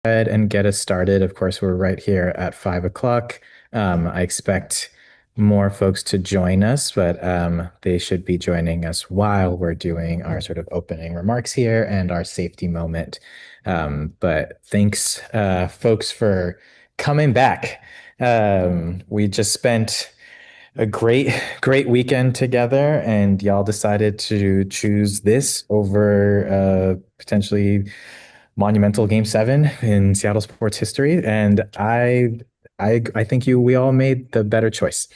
ahead and get us started. Of course, we're right here at 5 o'clock. I expect more folks to join us, but they should be joining us while we're doing our sort of opening remarks here and our safety moment. But thanks, folks, for coming back. We just spent a great weekend together, and y'all decided to choose this over potentially monumental Game 7 in Seattle sports history. And I think we all made the better choice,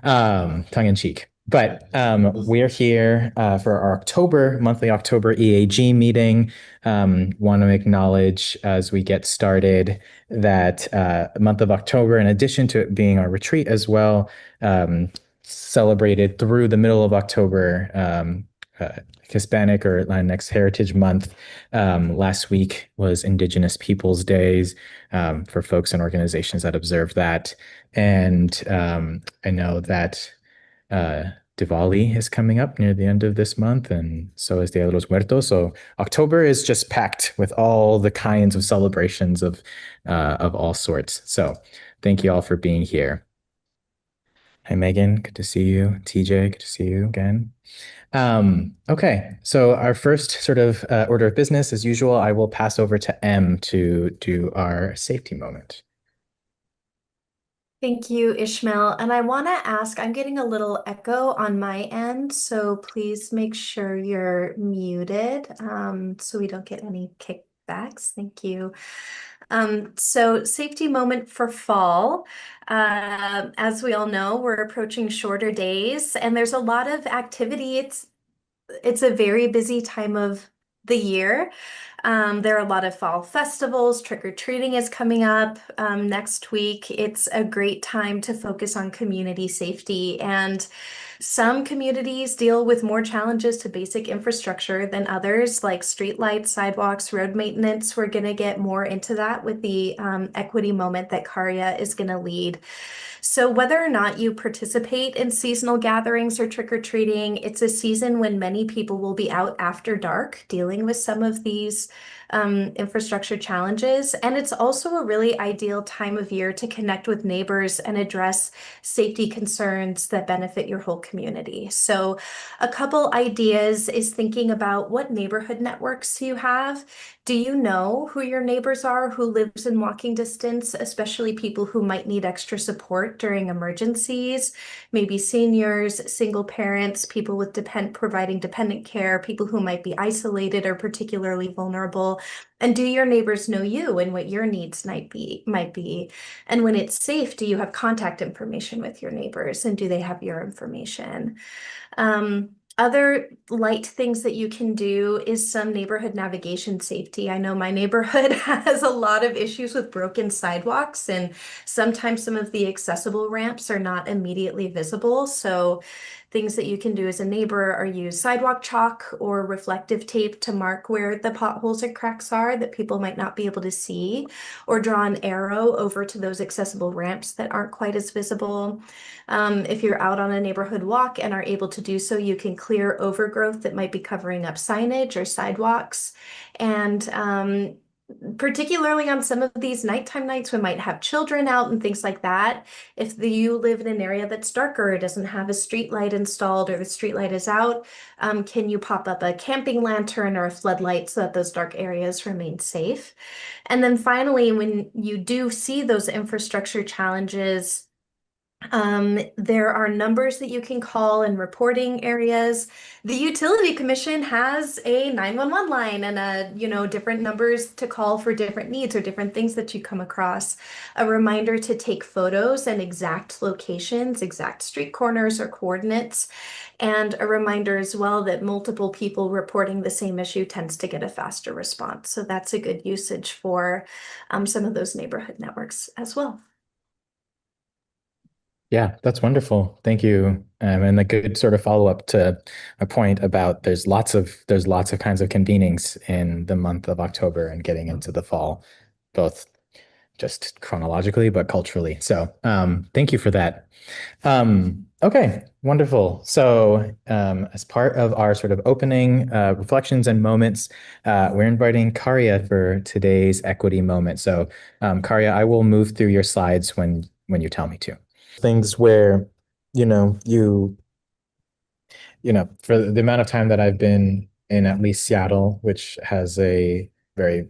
tongue in cheek. But we're here for our monthly October EAG meeting. Want to acknowledge as we get started that month of October, in addition to it being our retreat as well, celebrated through the middle of October, Hispanic or Latinx Heritage Month. Last week was Indigenous Peoples Days for folks and organizations that observe that. And I know that Diwali is coming up near the end of this month, and so is Dia de los Muertos. So October is just packed with all the kinds of celebrations of all sorts. So thank you all for being here. Hi, Megan. Good to see you. TJ, good to see you again. Okay, so our first sort of order of business, as usual, I will pass over to M to do our safety moment. Thank you, Ishmael. And I want to ask, I'm getting a little echo on my end, so please make sure you're muted so we don't get any kickbacks. Thank you. So safety moment for fall. As we all know, we're approaching shorter days and there's a lot of activity. It's a very busy time of the year. There are a lot of fall festivals. Trick-or-treating is coming up next week. It's a great time to focus on community safety. And some communities deal with more challenges to basic infrastructure than others, like streetlights, sidewalks, road maintenance. We're going to get more into that with the equity moment that Karya is going to lead. So whether or not you participate in seasonal gatherings or trick-or-treating, it's a season when many people will be out after dark dealing with some of these infrastructure challenges. And it's also a really ideal time of year to connect with neighbors and address safety concerns that benefit your whole community. So a couple ideas is thinking about what neighborhood networks you have. Do you know who your neighbors are, who lives in walking distance, especially people who might need extra support during emergencies, maybe seniors, single parents, people with providing dependent care, people who might be isolated or particularly vulnerable? And do your neighbors know you and what your needs might be? And when it's safe, do you have contact information with your neighbors and do they have your information? Other light things that you can do is some neighborhood navigation safety. I know my neighborhood has a lot of issues with broken sidewalks, and sometimes some of the accessible ramps are not immediately visible. So things that you can do as a neighbor are use sidewalk chalk or reflective tape to mark where the potholes or cracks are that people might not be able to see, or draw an arrow over to those accessible ramps that aren't quite as visible. If you're out on a neighborhood walk and are able to do so, you can clear overgrowth that might be covering up signage or sidewalks. And particularly on some of these nighttime nights, we might have children out and things like that. If you live in an area that's darker, it doesn't have a street light installed or the street light is out, can you pop up a camping lantern or a floodlight so that those dark areas remain safe? And then finally, when you do see those infrastructure challenges, there are numbers that you can call in reporting areas. The Utility Commission has a 911 line and different numbers to call for different needs or different things that you come across. A reminder to take photos and exact locations, exact street corners or coordinates, and a reminder as well that multiple people reporting the same issue tends to get a faster response. So that's a good usage for some of those neighborhood networks as well. Yeah, that's wonderful. Thank you. And a good sort of follow-up to a point about there's lots of kinds of convenings in the month of October and getting into the fall, both just chronologically but culturally. So thank you for that. Okay, wonderful. So, as part of our sort of opening reflections and moments, we're inviting Karya for today's equity moment. So, Karya, I will move through your slides when you tell me to. Things where, you know, for the amount of time that I've been in at least Seattle, which has a very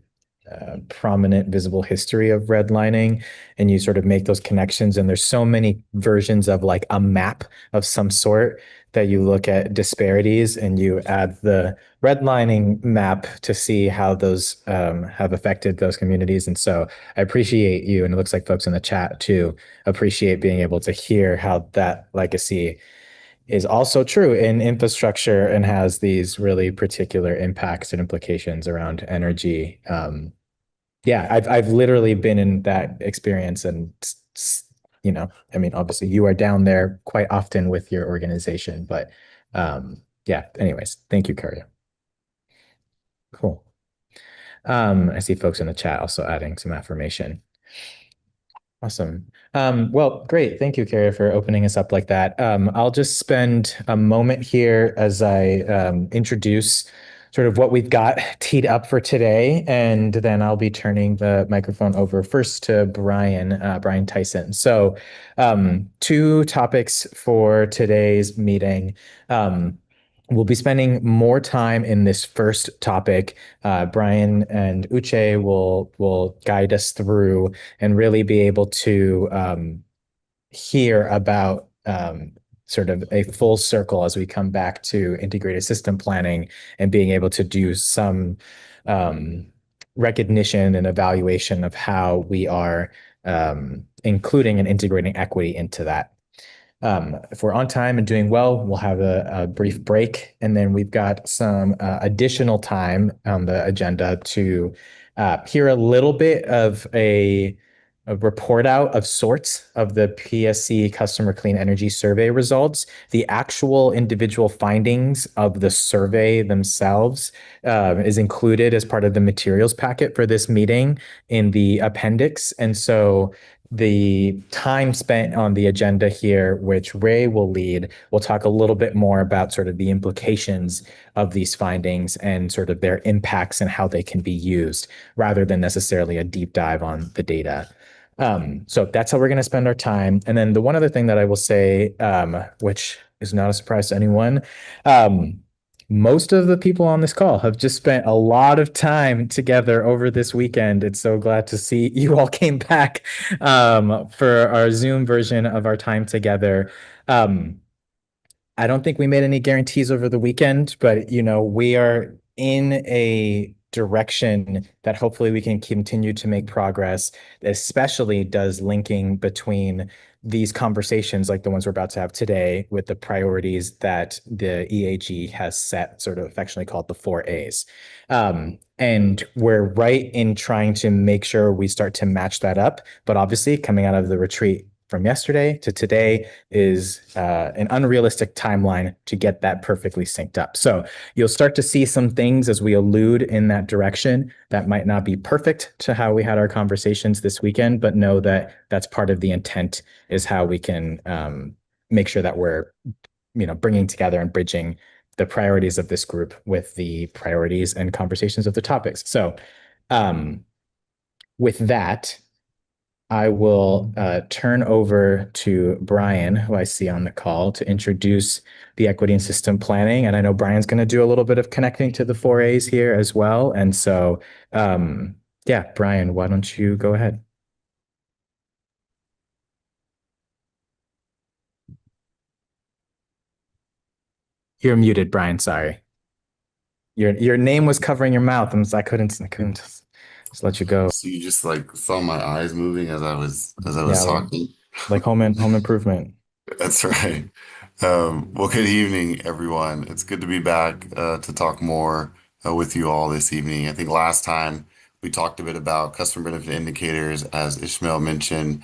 prominent visible history of redlining, and you sort of make those connections, and there's so many versions of like a map of some sort that you look at disparities and you add the redlining map to see how those have affected those communities. And so I appreciate you, and it looks like folks in the chat too appreciate being able to hear how that legacy is also true in infrastructure and has these really particular impacts and implications around energy. Yeah, I've literally been in that experience, and I mean, obviously you are down there quite often with your organization, but yeah. Anyways, thank you, Karya. Cool. I see folks in the chat also adding some affirmation. Awesome. Well, great. Thank you, Kara, for opening us up like that. I'll just spend a moment here as I introduce sort of what we've got teed up for today, and then I'll be turning the microphone over first to Brian Tyson. So, two topics for today's meeting. We'll be spending more time in this first topic. Brian and Uche will guide us through and really be able to hear about sort of a full circle as we come back to integrated system planning and being able to do some um, recognition and evaluation of how we are including and integrating equity into that. If we're on time and doing well, we'll have a brief break, and then we've got some additional time on the agenda to hear a little bit of a report out of sorts of the PSC Customer Clean Energy Survey results. The actual individual findings of the survey themselves is included as part of the materials packet for this meeting in the appendix. And so the time spent on the agenda here, which Ray will lead, we'll talk a little bit more about sort of the implications of these findings and sort of their impacts and how they can be used, rather than necessarily a deep dive on the data. So that's how we're going to spend our time. And then the one other thing that I will say, which is not a surprise to anyone, most of the people on this call have just spent a lot of time together over this weekend. It's so glad to see you all came back for our Zoom version of our time together. I don't think we made any guarantees over the weekend, but we are in a direction that hopefully we can continue to make progress, especially does linking between these conversations like the ones we're about to have today with the priorities that the EAG has set, sort of affectionately called the 4As. And we're right in trying to make sure we start to match that up. But obviously, coming out of the retreat from yesterday to today is an unrealistic timeline to get that perfectly synced up. So you'll start to see some things as we allude in that direction that might not be perfect to how we had our conversations this weekend, but know that that's part of the intent, is how we can make sure that we're bringing together and bridging the priorities of this group with the priorities and conversations of the topics. So with that, I will turn over to Brian, who I see on the call, to introduce the equity and system planning. And I know Brian's going to do a little bit of connecting to the 4As here as well. And so, yeah, Brian, why don't you go ahead? You're muted, Brian. Sorry. Your name was covering your mouth, and I couldn't just let you go. So you just like saw my eyes moving as I was Yeah, talking. like home improvement. That's right. Well, good evening, everyone. It's good to be back to talk more with you all this evening. I think last time we talked a bit about customer benefit indicators, as Ishmael mentioned.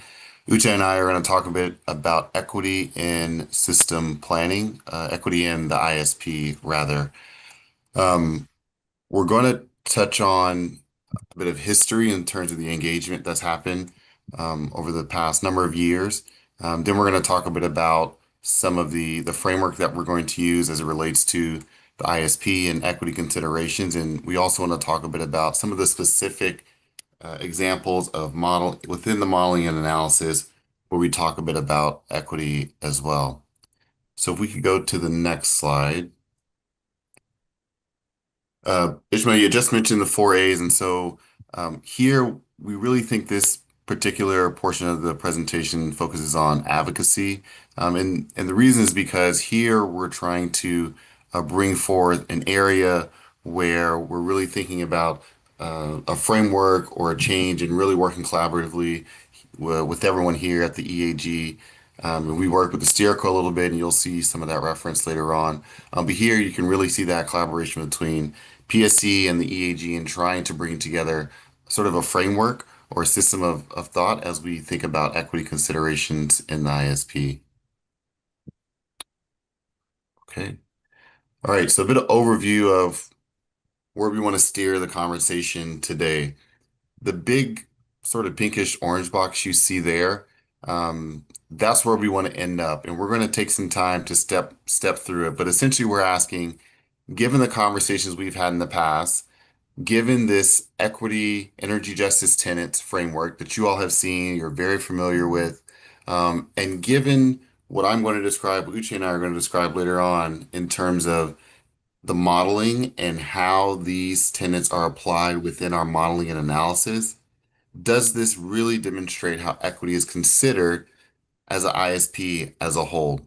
Uche and I are going to talk a bit about equity in system planning, equity in the ISP, rather. Um, we're going to touch on a bit of history in terms of the engagement that's happened over the past number of years. Then we're going to talk a bit about some of the framework that we're going to use as it relates to the ISP and equity considerations. And we also want to talk a bit about some of the specific examples of model within the modeling and analysis where we talk a bit about equity as well. So if we could go to the next slide. Ishmael, you just mentioned the 4As, and so here we really think this particular portion of the presentation focuses on advocacy. And the reason is because here we're trying to bring forth an area where we're really thinking about a framework or a change and really working collaboratively with everyone here at the EAG. And we work with the SteerCo a little bit, and you'll see some of that reference later on. But here you can really see that collaboration between PSC and the EAG in trying to bring together sort of a framework or a system of thought as we think about equity considerations in the ISP. Okay. All right. So a bit of overview of where we want to steer the conversation today. The big sort of pinkish orange box you see there, that's where we want to end up. And we're going to take some time to step through it. But essentially, we're asking, given the conversations we've had in the past, given this equity energy justice tenets framework that you all have seen, you're very familiar with, and given what I'm going to describe, what Uche and I are going to describe later on in terms of the modeling and how these tenets are applied within our modeling and analysis, does this really demonstrate how equity is considered as an ISP as a whole?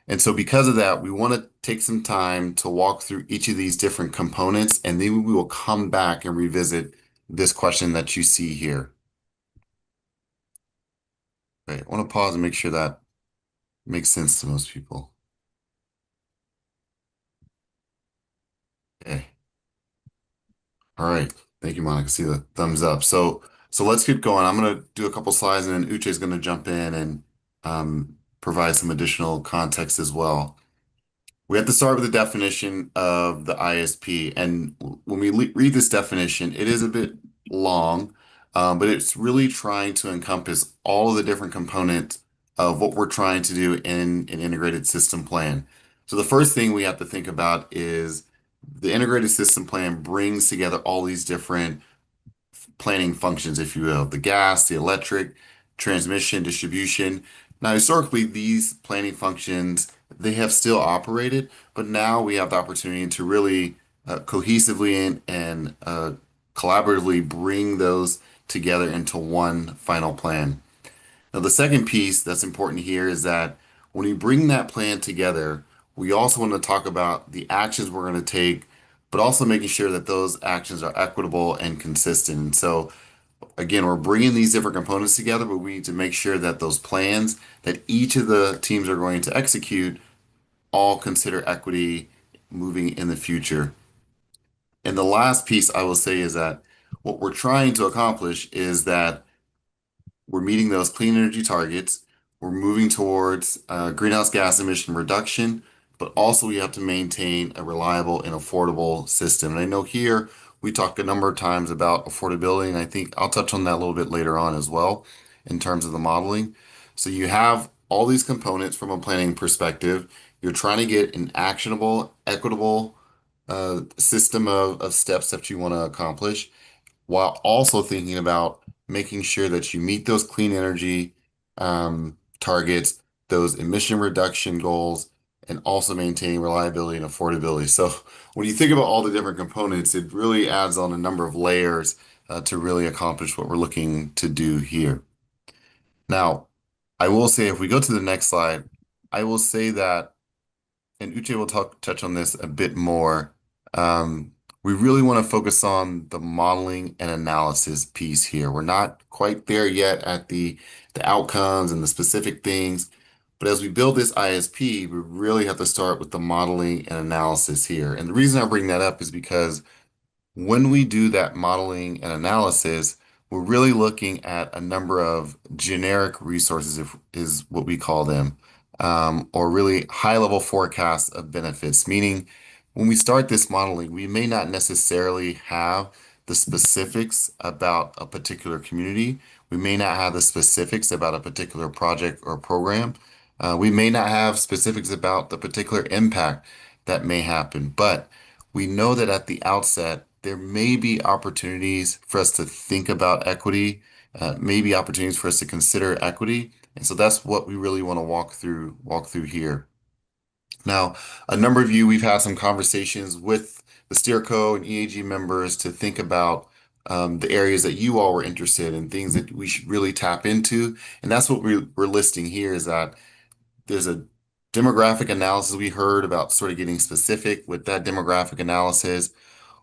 And so because of that, we want to take some time to walk through each of these different components, and then we will come back and revisit this question that you see here. Okay, I want to pause and make sure that makes sense to most people. Okay. All right. Thank you, Monica. See the thumbs up. So let's keep going. I'm going to do a couple slides, and then Uche is going to jump in and provide some additional context as well. We have to start with the definition of the ISP. And when we read this definition, it is a bit long, but it's really trying to encompass all of the different components of what we're trying to do in an integrated system plan. So the first thing we have to think about is the integrated system plan brings together all these different planning functions, if you will, the gas, the electric, transmission, distribution. Now, historically, these planning functions, they have still operated, but now we have the opportunity to really cohesively and collaboratively bring those together into one final plan. Now, the second piece that's important here is that when we bring that plan together, we also want to talk about the actions we're going to take, but also making sure that those actions are equitable and consistent. And so, again, we're bringing these different components together, but we need to make sure that those plans that each of the teams are going to execute all consider equity moving in the future. And the last piece I will say is that what we're trying to accomplish is that we're meeting those clean energy targets. We're moving towards greenhouse gas emission reduction, but also we have to maintain a reliable and affordable system. And I know here we talked a number of times about affordability, and I think I'll touch on that a little bit later on as well in terms of the modeling. So you have all these components from a planning perspective. You're trying to get an actionable, equitable system of steps that you want to accomplish, while also thinking about making sure that you meet those clean energy targets, those emission reduction goals, and also maintaining reliability and affordability. So when you think about all the different components, it really adds on a number of layers to really accomplish what we're looking to do here. Now, I will say, if we go to the next slide, I will say that, and Uche will touch on this a bit more. We really want to focus on the modeling and analysis piece here. We're not quite there yet at the outcomes and the specific things, but as we build this ISP, we really have to start with the modeling and analysis here. And the reason I bring that up is because when we do that modeling and analysis, we're really looking at a number of generic resources, is what we call them, or really high-level forecasts of benefits, meaning when we start this modeling, we may not necessarily have the specifics about a particular community. We may not have the specifics about a particular project or program, We may not have specifics about the particular impact that may happen, but we know that at the outset, there may be opportunities for us to think about equity, maybe opportunities for us to consider equity. And so that's what we really want to walk through here. Now, a number of you, we've had some conversations with the SteerCo and EAG members to think about the areas that you all were interested in, things that we should really tap into. And that's what we're listing here is that there's a demographic analysis we heard about sort of getting specific with that demographic analysis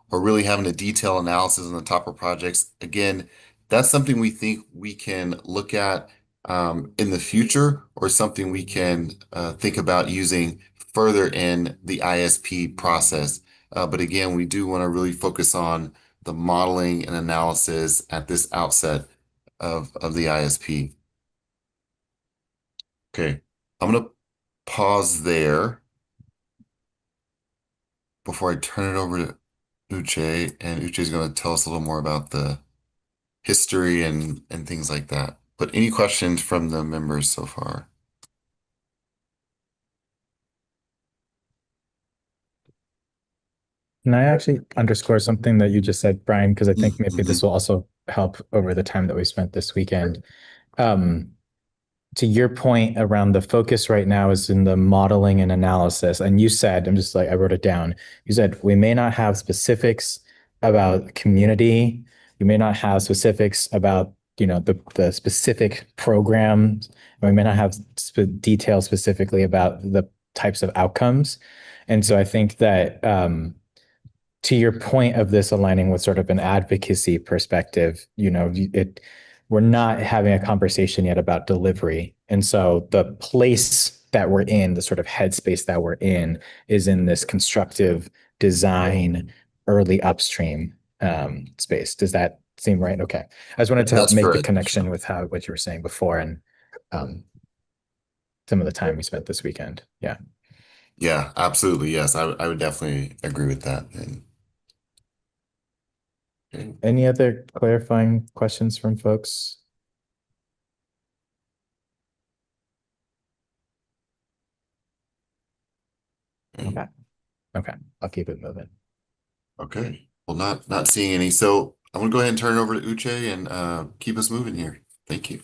or really having a detailed analysis on the top of projects. Again, that's something we think we can look at in the future or something we can think about using further in the ISP process. But again, we do want to really focus on the modeling and analysis at this outset of the ISP. Okay, I'm going to pause there before I turn it over to Uche, and Uche is going to tell us a little more about the history and things like that. But any questions from the members so far? Can I actually underscore something that you just said, Brian? Because I think maybe this will also help over the time that we spent this weekend. To your point around the focus right now is in the modeling and analysis. And you said, I wrote it down. You said, we may not have specifics about community. We may not have specifics about, the specific programs. We may not have details specifically about the types of outcomes. And so I think that, to your point of this aligning with sort of an advocacy perspective, we're not having a conversation yet about delivery. And so the place that we're in, the sort of headspace that we're in, is in this constructive design, early upstream space. Does that seem right? Okay. I just wanted to That's make the correct. connection with what you were saying before and some of the time we spent this weekend. Yeah. Yeah, absolutely. Yes, I would definitely agree with that. Okay. Any other clarifying questions from folks? Okay. Okay. I'll keep it moving. Okay. Well, not seeing any. So I'm gonna go ahead and turn it over to Uche and keep us moving here. Thank you.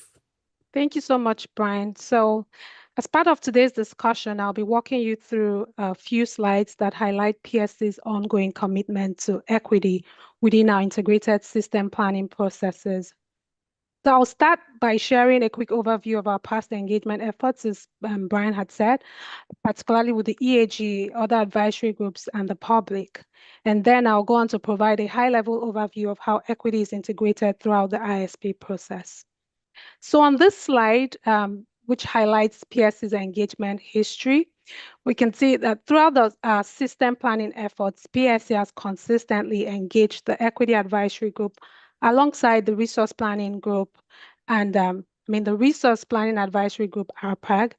Thank you so much, Brian. So as part of today's discussion, I'll be walking you through a few slides that highlight PSC's ongoing commitment to equity within our integrated system planning processes. So I'll start by sharing a quick overview of our past engagement efforts, as Brian had said, particularly with the EAG, other advisory groups, and the public. And then I'll go on to provide a high-level overview of how equity is integrated throughout the ISP process. So on this slide, which highlights PSC's engagement history, we can see that throughout the system planning efforts, PSC has consistently engaged the Equity Advisory Group alongside the Resource Planning Group and the Resource Planning Advisory Group, RPAG,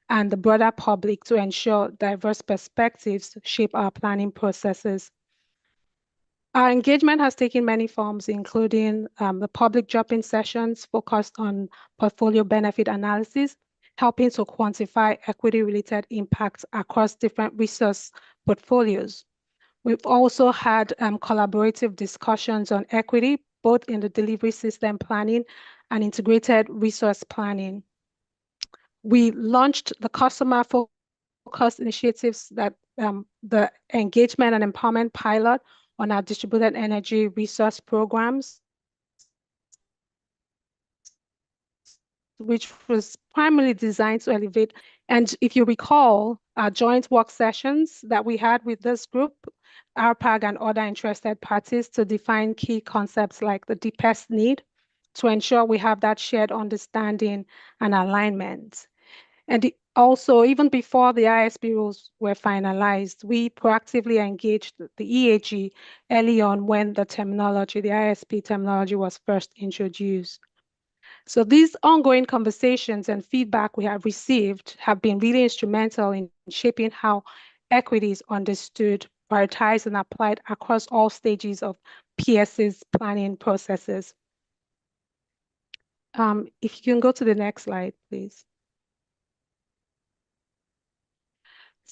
and the broader public to ensure diverse perspectives shape our planning processes. Our engagement has taken many forms, including the public drop-in sessions focused on portfolio benefit analysis, helping to quantify equity-related impacts across different resource portfolios. We've also had collaborative discussions on equity, both in the delivery system planning and integrated resource planning. We launched the customer focused initiatives that the engagement and empowerment pilot on our distributed energy resource programs, which was primarily designed to elevate. And if you recall, our joint work sessions that we had with this group, RPAG and other interested parties to define key concepts like the deepest need to ensure we have that shared understanding and alignment. And also, even before the ISP rules were finalized, we proactively engaged the EAG early on when the ISP terminology was first introduced. So these ongoing conversations and feedback we have received have been really instrumental in shaping how equity is understood, prioritized, and applied across all stages of PSC's planning processes. If you can go to the next slide, please.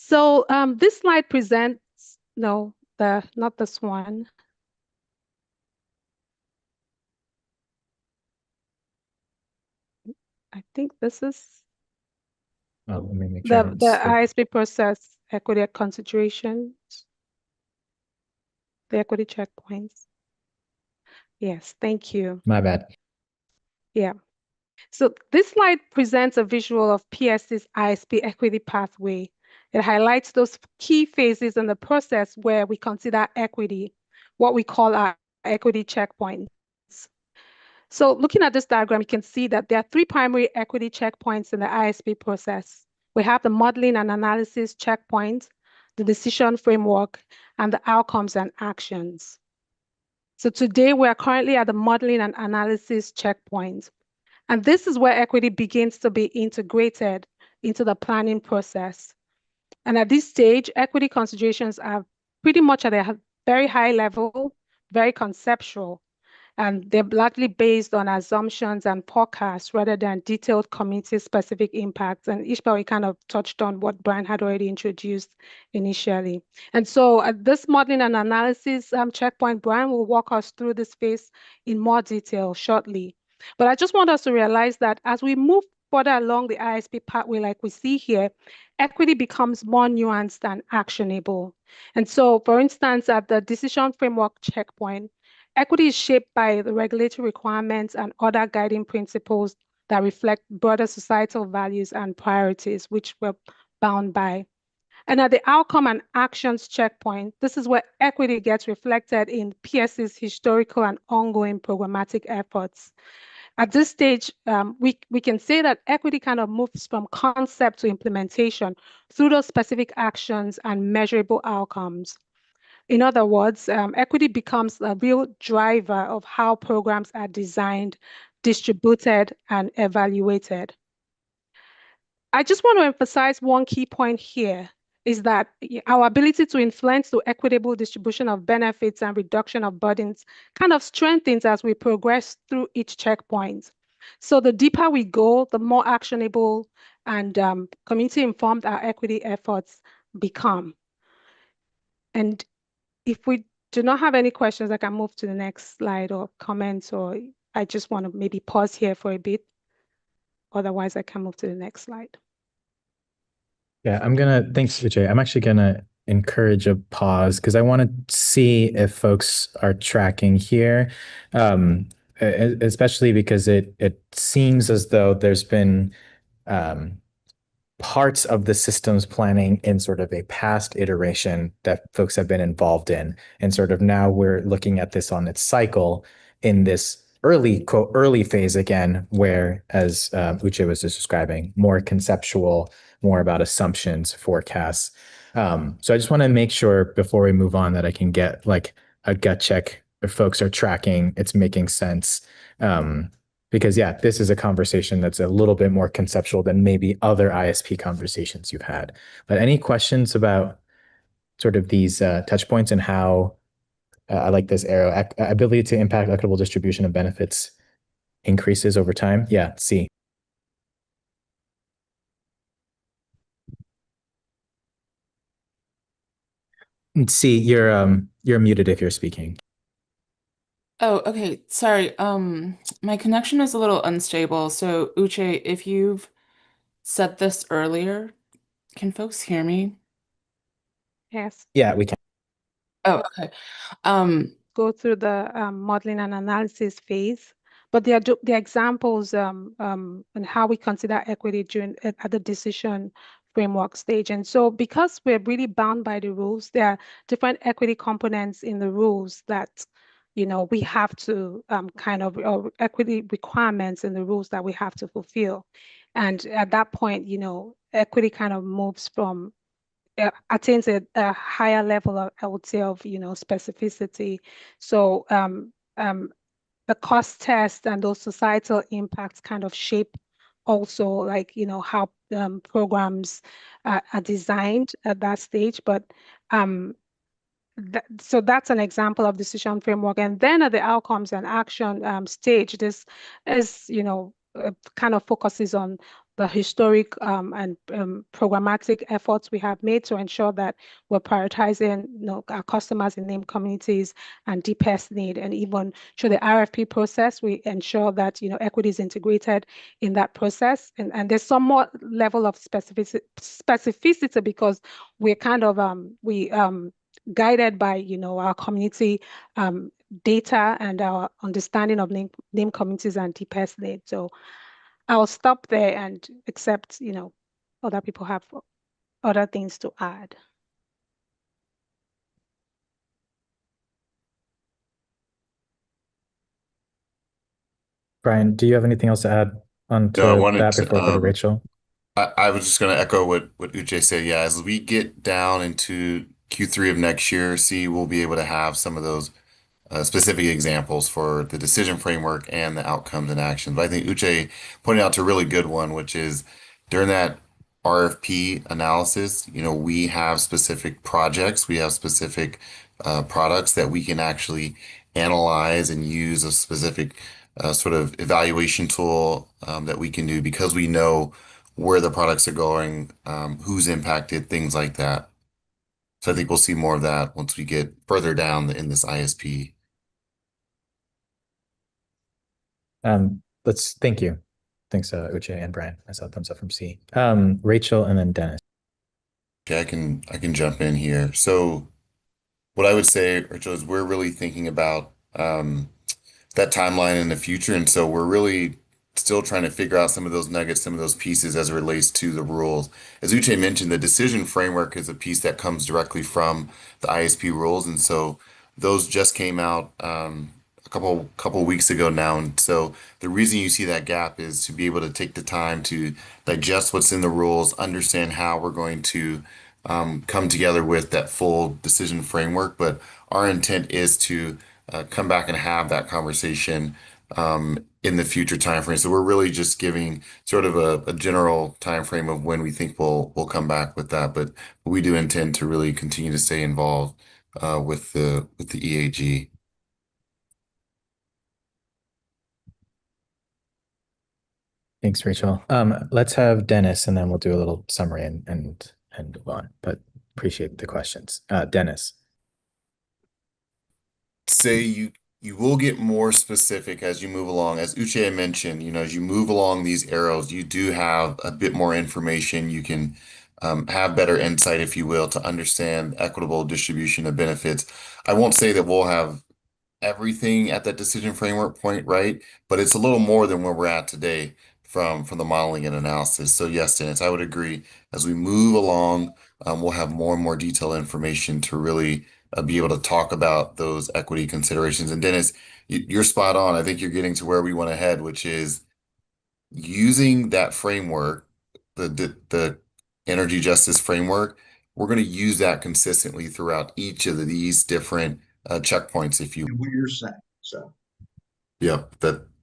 So this slide presents, no, not this one. I think this is Oh, let me make sure. the ISP process equity considerations, the equity checkpoints. Yes, thank you. My bad. Yeah. So this slide presents a visual of PSC's ISP equity pathway. It highlights those key phases in the process where we consider equity, what we call our equity checkpoints. So looking at this diagram, you can see that there are three primary equity checkpoints in the ISP process. We have the modeling and analysis checkpoint, the decision framework, and the outcomes and actions. So today we are currently at the modeling and analysis checkpoint. And this is where equity begins to be integrated into the planning process. And at this stage, equity considerations are pretty much at a very high level, very conceptual, and they're largely based on assumptions and forecasts rather than detailed community-specific impacts. And Ishbel kind of touched on what Brian had already introduced initially. And so at this modeling and analysis checkpoint, Brian will walk us through this phase in more detail shortly. But I just want us to realize that as we move further along the ISP pathway, like we see here, equity becomes more nuanced and actionable. And so, for instance, at the decision framework checkpoint, equity is shaped by the regulatory requirements and other guiding principles that reflect broader societal values and priorities, which we're bound by. And at the outcome and actions checkpoint, this is where equity gets reflected in PSC's historical and ongoing programmatic efforts. At this stage, we can say that equity kind of moves from concept to implementation through those specific actions and measurable outcomes. In other words, equity becomes a real driver of how programs are designed, distributed, and evaluated. I just want to emphasize one key point here is that our ability to influence the equitable distribution of benefits and reduction of burdens kind of strengthens as we progress through each checkpoint. So the deeper we go, the more actionable and community-informed our equity efforts become. And if we do not have any questions, I can move to the next slide or comments, or I just want to maybe pause here for a bit. Otherwise, I can move to the next slide. Yeah, thanks, Vijay. I'm actually gonna encourage a pause because I want to see if folks are tracking here, especially because it seems as though there's been parts of the systems planning in sort of a past iteration that folks have been involved in. And sort of now we're looking at this on its cycle in this early phase again, where, as Uche was just describing, more conceptual, more about assumptions, forecasts. So I just want to make sure before we move on that I can get like a gut check if folks are tracking, it's making sense. Because yeah, this is a conversation that's a little bit more conceptual than maybe other ISP conversations you've had. But any questions about sort of these touch points and how I like this arrow, ability to impact equitable distribution of benefits increases over time? Yeah, C. C, you're muted if you're speaking. Oh, okay. Sorry. My connection is a little unstable. So, Uche, if you've said this earlier, can folks hear me? Yes. Yeah, we can. Oh, okay. Go through the modeling and analysis phase, but there are examples on how we consider equity during at the decision framework stage. And so because we're really bound by the rules, there are different equity components in the rules that we have to or equity requirements in the rules that we have to fulfill. And at that point, equity kind of moves from attains a higher level of, I would say, of specificity. So the cost test and those societal impacts kind of shape also like how programs are designed at that stage. But so that's an example of decision framework. And then at the outcomes and action stage, this is kind of focuses on the historic and programmatic efforts we have made to ensure that we're prioritizing, our customers in named communities and deepest need, and even through the RFP process, we ensure that equity is integrated in that process, and there's some more level of specificity because we're kind of guided by our community data and our understanding of name communities and deepest need. So I'll stop there and accept, other people have other things to add. Brian, do you have anything else to add on No, I to wanted that to, before we go to Rachel? I was just going to echo what Uche said. Yeah, as we get down into Q3 of next year, we'll be able to have some of those specific examples for the decision framework and the outcomes and actions. But I think Uche pointed out to a really good one, which is during that RFP analysis, we have specific projects, we have specific products that we can actually analyze and use a specific sort of evaluation tool that we can do because we know where the products are going, who's impacted, things like that. So I think we'll see more of that once we get further down in this ISP. Thank you. Thanks, Uche and Brian. I saw a thumbs up from C. Rachel and then Dennis. Okay, I can jump in here. So what I would say, Rachel, is we're really thinking about that timeline in the future. And so we're really still trying to figure out some of those nuggets, some of those pieces as it relates to the rules. As Uche mentioned, the decision framework is a piece that comes directly from the ISP rules. And so those just came out a couple weeks ago now. And so the reason you see that gap is to be able to take the time to digest what's in the rules, understand how we're going to come together with that full decision framework. But our intent is to come back and have that conversation in the future timeframe. So we're really just giving sort of a general timeframe of when we think we'll come back with that. But we do intend to really continue to stay involved with the EAG. Thanks, Rachel. Let's have Dennis, and then we'll do a little summary and move on. But appreciate the questions. Dennis. Say you will get more specific as you move along. As Uche mentioned, as you move along these arrows, you do have a bit more information. You can have better insight, if you will, to understand equitable distribution of benefits. I won't say that we'll have everything at that decision framework point, right? But it's a little more than where we're at today from the modeling and analysis. So yes, Dennis, I would agree. As we move along, we'll have more and more detailed information to really be able to talk about those equity considerations. And Dennis, you're spot on. I think you're getting to where we want to head, which is using that framework, the energy justice framework. We're going to use that consistently throughout each of these different checkpoints, if you what you're saying. So yeah,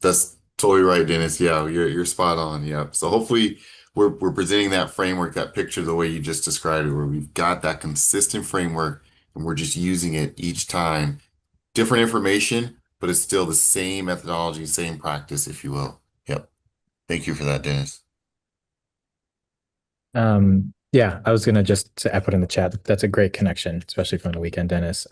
that's totally right, Dennis. Yeah, you're spot on. Yeah. So hopefully we're presenting that framework, that picture the way you just described it, where we've got that consistent framework and we're just using it each time. Different information, but it's still the same methodology, same practice, if you will. Yep. Thank you for that, Dennis. Yeah, I was gonna just I put in the chat. That's a great connection, especially from the weekend, Dennis.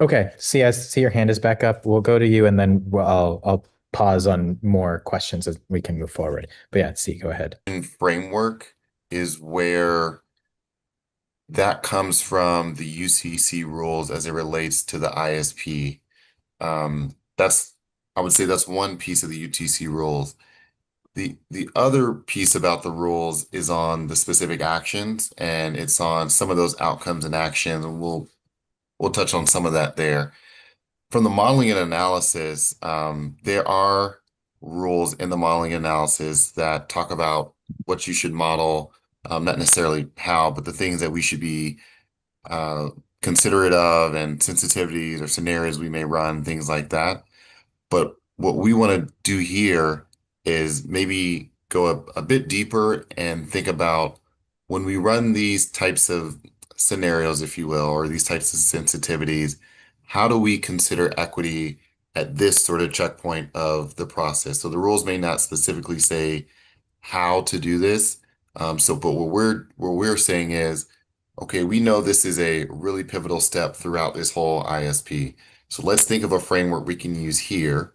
Okay, I see your hand is back up. We'll go to you, and then I'll pause on more questions as we can move forward. But yeah, C, go ahead. Framework is where that comes from the UCC rules as it relates to the ISP. I would say that's one piece of the UTC rules. The other piece about the rules is on the specific actions, and it's on some of those outcomes and actions, and we'll touch on some of that there. From the modeling and analysis, there are rules in the modeling analysis that talk about what you should model, not necessarily how, but the things that we should be considerate of and sensitivities or scenarios we may run, things like that. But what we want to do here is maybe go a bit deeper and think about when we run these types of scenarios, if you will, or these types of sensitivities, how do we consider equity at this sort of checkpoint of the process? So the rules may not specifically say how to do this. But what we're saying is, okay, we know this is a really pivotal step throughout this whole ISP. So let's think of a framework we can use here.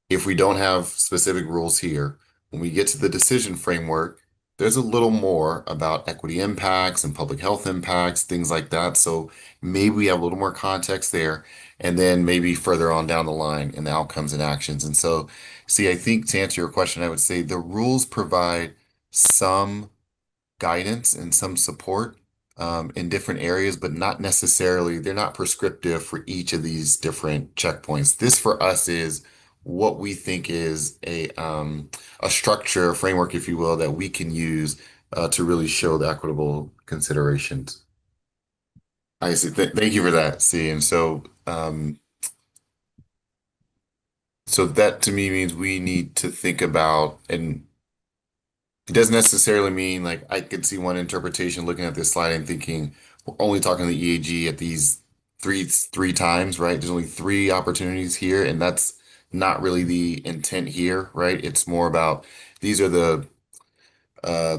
If we don't have specific rules here, when we get to the decision framework, there's a little more about equity impacts and public health impacts, things like that. So maybe we have a little more context there, and then maybe further on down the line in the outcomes and actions. And so, see, I think to answer your question, I would say the rules provide some guidance and some support in different areas, but not necessarily, they're not prescriptive for each of these different checkpoints. This for us is what we think is a structure, a framework, if you will, that we can use to really show the equitable considerations. I see. Thank you for that, see. And so that to me means we need to think about, and it doesn't necessarily mean like I could see one interpretation looking at this slide and thinking we're only talking the EAG at these three times, right? There's only three opportunities here, and that's not really the intent here, right? It's more about these are the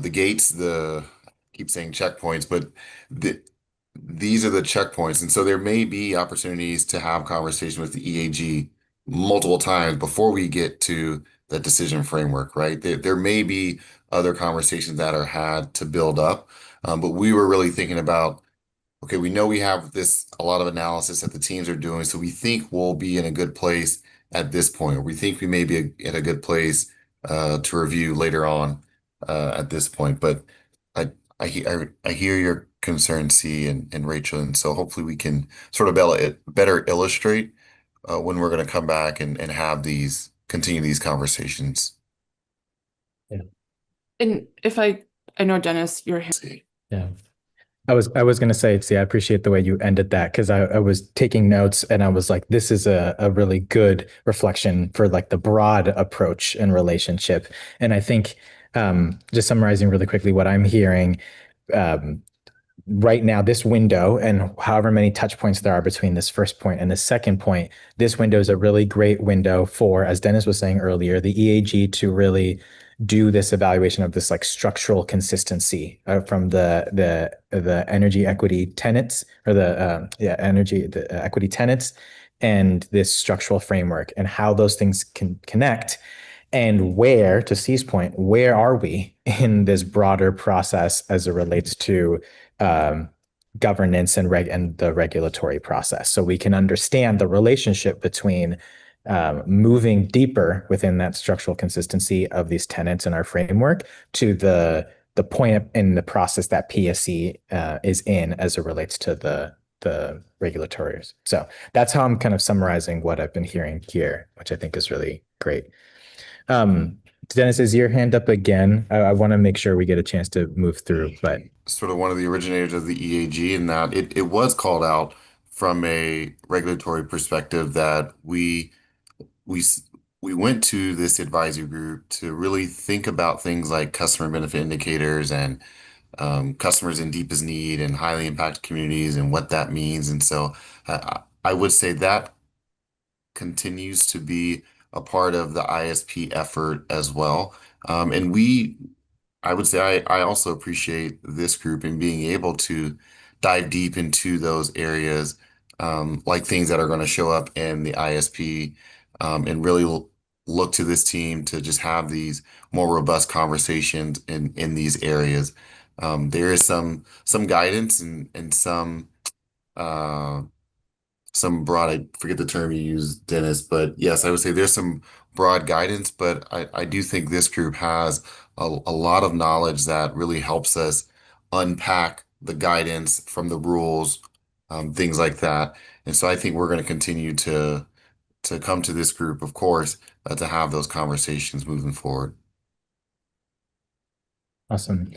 gates, the I keep saying checkpoints, but the these are the checkpoints. And so there may be opportunities to have conversation with the EAG multiple times before we get to the decision framework, right? There may be other conversations that are had to build up. But we were really thinking about, okay, we know we have a lot of analysis that the teams are doing. So we think we'll be in a good place at this point, or we think we may be in a good place to review later on at this point. But I hear your concern, C and Rachel, and so hopefully we can sort of better illustrate when we're going to come back and have continue these conversations. And if I know, Dennis, your hand. Yeah. I was going to say, see, I appreciate the way you ended that, because I was taking notes and I was like, this is a really good reflection for like the broad approach and relationship. And I think just summarizing really quickly what I'm hearing right now, this window and however many touch points there are between this first point and the second point, this window is a really great window for, as Dennis was saying earlier, the EAG to really do this evaluation of this like structural consistency from the energy equity tenets, or the equity tenets, and this structural framework and how those things can connect. And where, to C's point, where are we in this broader process as it relates to governance and the regulatory process? So we can understand the relationship between moving deeper within that structural consistency of these tenets in our framework to the point in the process that PSC is in as it relates to the regulators. So that's how I'm kind of summarizing what I've been hearing here, which I think is really great. Dennis, is your hand up again? I want to make sure we get a chance to move through, but Sort of one of the originators of the EAG, in that it was called out from a regulatory perspective that we went to this advisory group to really think about things like customer benefit indicators and customers in deepest need and highly impacted communities and what that means. And so I would say that continues to be a part of the ISP effort as well. And I would say I also appreciate this group in being able to dive deep into those areas, like things that are going to show up in the ISP, and really look to this team to just have these more robust conversations in these areas. There is some guidance and some broad, I forget the term you used, Dennis, but yes, I would say there's some broad guidance, but I do think this group has a lot of knowledge that really helps us unpack the guidance from the rules, things like that. And so I think we're going to continue to come to this group, of course, to have those conversations moving forward. awesome.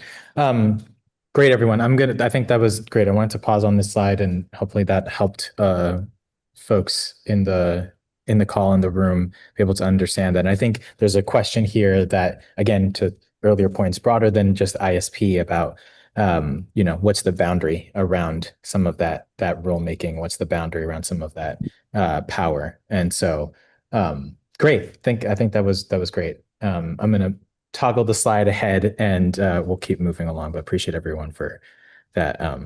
Great, everyone. I think that was great. I wanted to pause on this slide, and hopefully that helped folks in the call in the room be able to understand that. And I think there's a question here that, again, to earlier points, broader than just ISP, about what's the boundary around some of that rulemaking? What's the boundary around some of that power? And so, great. I think that was great. I'm gonna toggle the slide ahead and we'll keep moving along. But appreciate everyone for that. I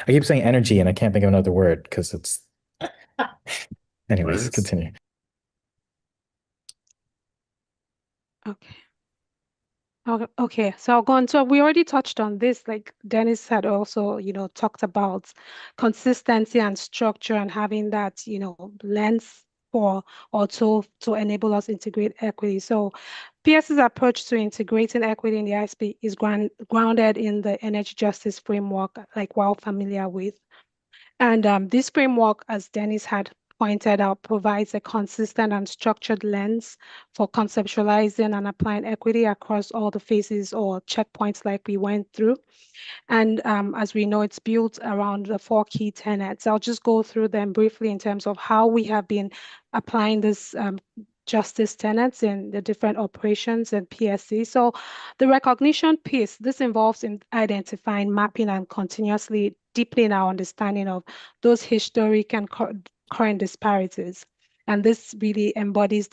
keep saying energy and I can't think of another word because it's. Anyways, Riz? continue. Okay. Okay, so I'll go on. So we already touched on this, like Dennis had also, talked about consistency and structure and having that, lens for or to enable us integrate equity. So PS's approach to integrating equity in the ISP is grounded in the energy justice framework, like we're all familiar with. And this framework, as Dennis had pointed out, provides a consistent and structured lens for conceptualizing and applying equity across all the phases or checkpoints like we went through. And as we know, it's built around the 4 key tenets. I'll just go through them briefly in terms of how we have been applying this justice tenets in the different operations and PSC. So the recognition piece, this involves in identifying, mapping, and continuously deepening our understanding of those historic and current disparities. And this really embodies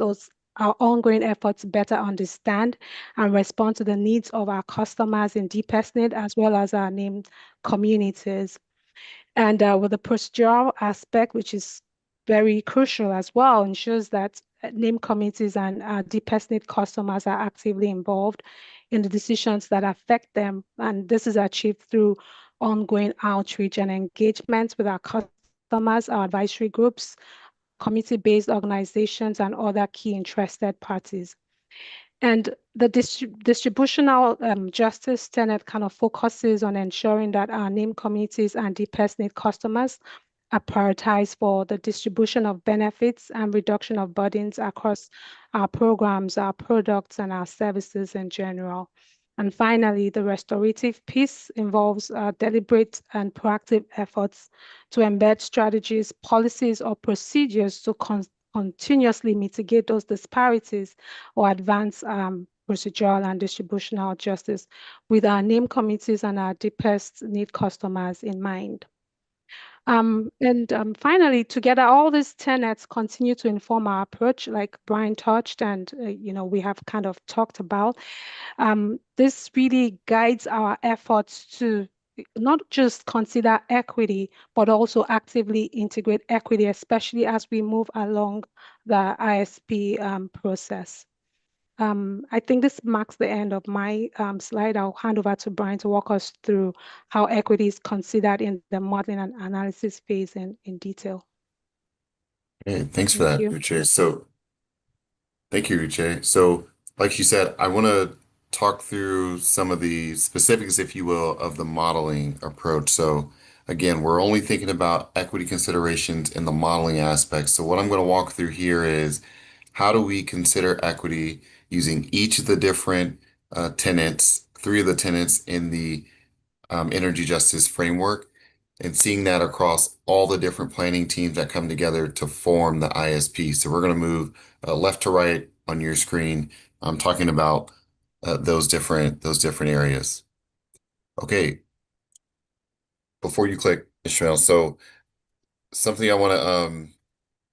our ongoing efforts to better understand and respond to the needs of our customers in deepest need, as well as our named communities. And with the procedural aspect, which is very crucial as well, ensures that named communities and deepest need customers are actively involved in the decisions that affect them. And this is achieved through ongoing outreach and engagement with our customers, our advisory groups, community-based organizations, and other key interested parties. And the distributional justice tenet kind of focuses on ensuring that our named communities and deepest need customers are prioritized for the distribution of benefits and reduction of burdens across our programs, our products, and our services in general. And finally, the restorative piece involves deliberate and proactive efforts to embed strategies, policies, or procedures to continuously mitigate those disparities or advance procedural and distributional justice with our named communities and our deepest need customers in mind. And finally, together, all these tenets continue to inform our approach, like Brian touched and we have kind of talked about. This really guides our efforts to not just consider equity, but also actively integrate equity, especially as we move along the ISP process. I think this marks the end of my slide. I'll hand over to Brian to walk us through how equity is considered in the modeling and analysis phase in detail. Hey, thanks for Thank that, you. Uche. Thank you, Uche. So, like you said, I want to talk through some of the specifics, if you will, of the modeling approach. So, again, we're only thinking about equity considerations in the modeling aspect. So, what I'm going to walk through here is how do we consider equity using each of the different tenets, 3 of the tenets in the energy justice framework, and seeing that across all the different planning teams that come together to form the ISP. So we're going to move left to right on your screen. I'm talking about those different areas. Okay. Before you click, Ishmael, so something I want to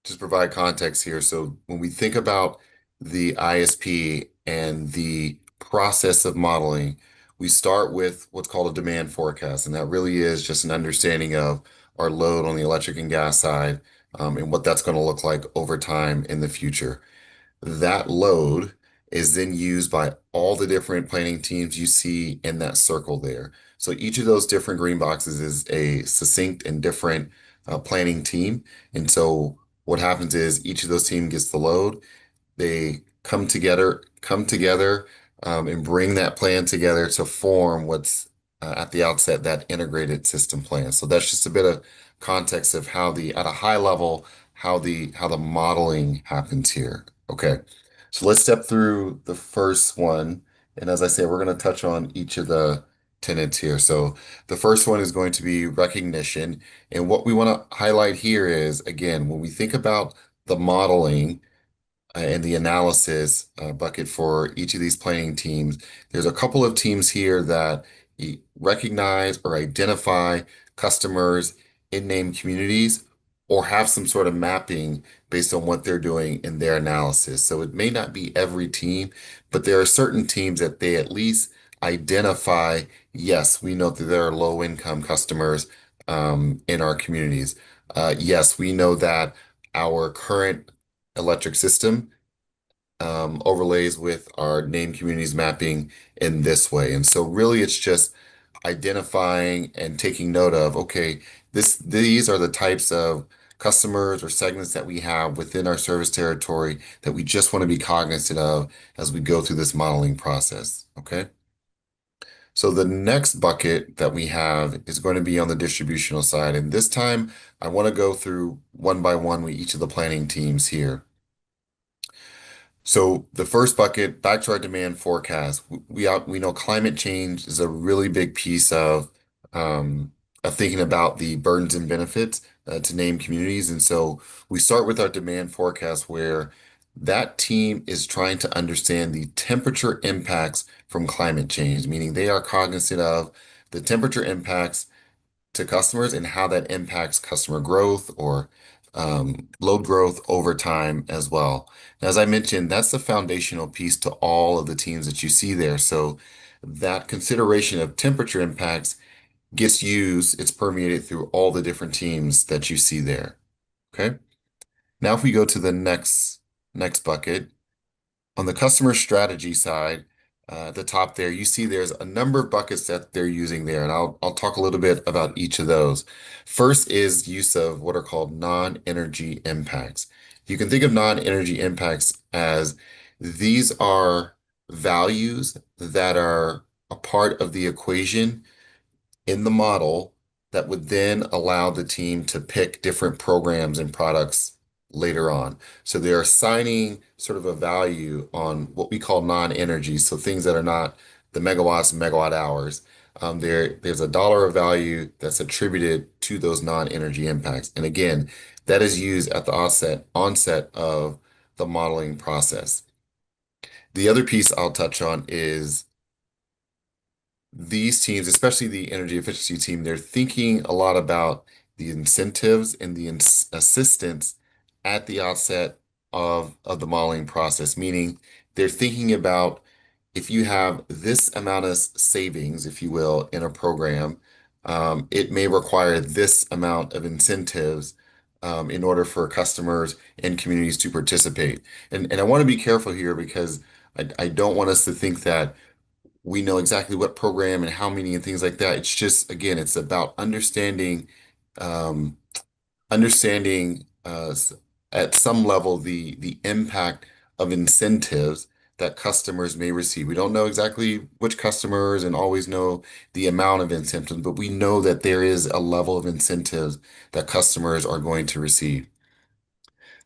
just provide context here. So when we think about the ISP and the process of modeling, we start with what's called a demand forecast, and that really is just an understanding of our load on the electric and gas side, and what that's going to look like over time in the future. That load is then used by all the different planning teams you see in that circle there. So each of those different green boxes is a succinct and different planning team. And so what happens is each of those teams gets the load. They come together, and bring that plan together to form what's at the outset that integrated system plan. So that's just a bit of context of at a high level, how the modeling happens here. Okay, so let's step through the first one. And as I say, we're going to touch on each of the tenets here. So the first one is going to be recognition. And what we want to highlight here is, again, when we think about the modeling and the analysis bucket for each of these planning teams, there's a couple of teams here that recognize or identify customers in named communities or have some sort of mapping based on what they're doing in their analysis. So it may not be every team, but there are certain teams that they at least identify, yes, we know that there are low income customers in our communities. Yes, we know that our current electric system overlays with our name communities mapping in this way. And so really it's just identifying and taking note of, okay, these are the types of customers or segments that we have within our service territory that we just want to be cognizant of as we go through this modeling process. Okay. So the next bucket that we have is going to be on the distributional side. And this time I want to go through one by one with each of the planning teams here. So the first bucket, back to our demand forecast. We know climate change is a really big piece of thinking about the burdens and benefits to name communities. And so we start with our demand forecast where that team is trying to understand the temperature impacts from climate change, meaning they are cognizant of the temperature impacts to customers and how that impacts customer growth or load growth over time as well. As I mentioned, that's the foundational piece to all of the teams that you see there. So that consideration of temperature impacts gets used, it's permeated through all the different teams that you see there. Okay. Now, if we go to the next bucket, on the customer strategy side, at the top there, you see there's a number of buckets that they're using there, and I'll talk a little bit about each of those. First is use of what are called non-energy impacts. You can think of non-energy impacts as these are values that are a part of the equation in the model that would then allow the team to pick different programs and products later on. So they're assigning sort of a value on what we call non-energy, so things that are not the megawatts and megawatt hours. There's a dollar of value that's attributed to those non-energy impacts. And again, that is used at the onset of the modeling process. The other piece I'll touch on is these teams, especially the energy efficiency team, they're thinking a lot about the incentives and the assistance at the outset of the modeling process, meaning they're thinking about if you have this amount of savings, if you will, in a program, it may require this amount of incentives in order for customers and communities to participate. And I want to be careful here because I don't want us to think that we know exactly what program and how many and things like that. It's just, again, it's about um, understanding at some level the impact of incentives that customers may receive. We don't know exactly which customers and always know the amount of incentives, but we know that there is a level of incentives that customers are going to receive.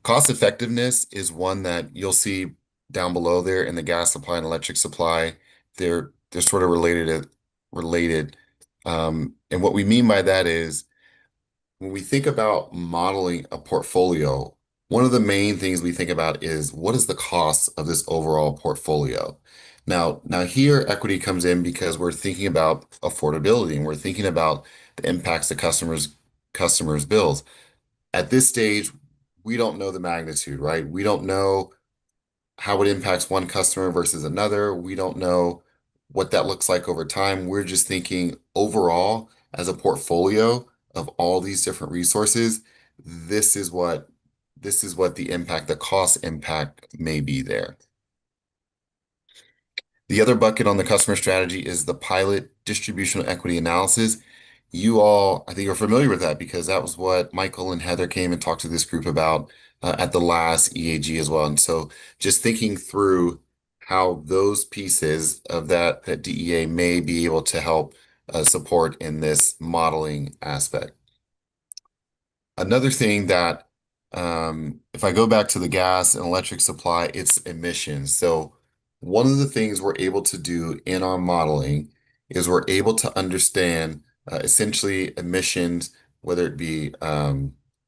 Cost effectiveness is one that you'll see down below there in the gas supply and electric supply. They're sort of related. And what we mean by that is when we think about modeling a portfolio, one of the main things we think about is what is the cost of this overall portfolio? Now here equity comes in because we're thinking about affordability and we're thinking about the impacts to customers' bills. At this stage, we don't know the magnitude, right? We don't know how it impacts one customer versus another. We don't know what that looks like over time. We're just thinking overall as a portfolio of all these different resources, this is what the impact, the cost impact may be there. The other bucket on the customer strategy is the pilot distributional equity analysis. You all, I think, are familiar with that because that was what Michael and Heather came and talked to this group about at the last EAG as well. And so just thinking through how those pieces of that DEA may be able to help support in this modeling aspect. Another thing that, if I go back to the gas and electric supply, it's emissions. So one of the things we're able to do in our modeling is we're able to understand essentially emissions, whether it be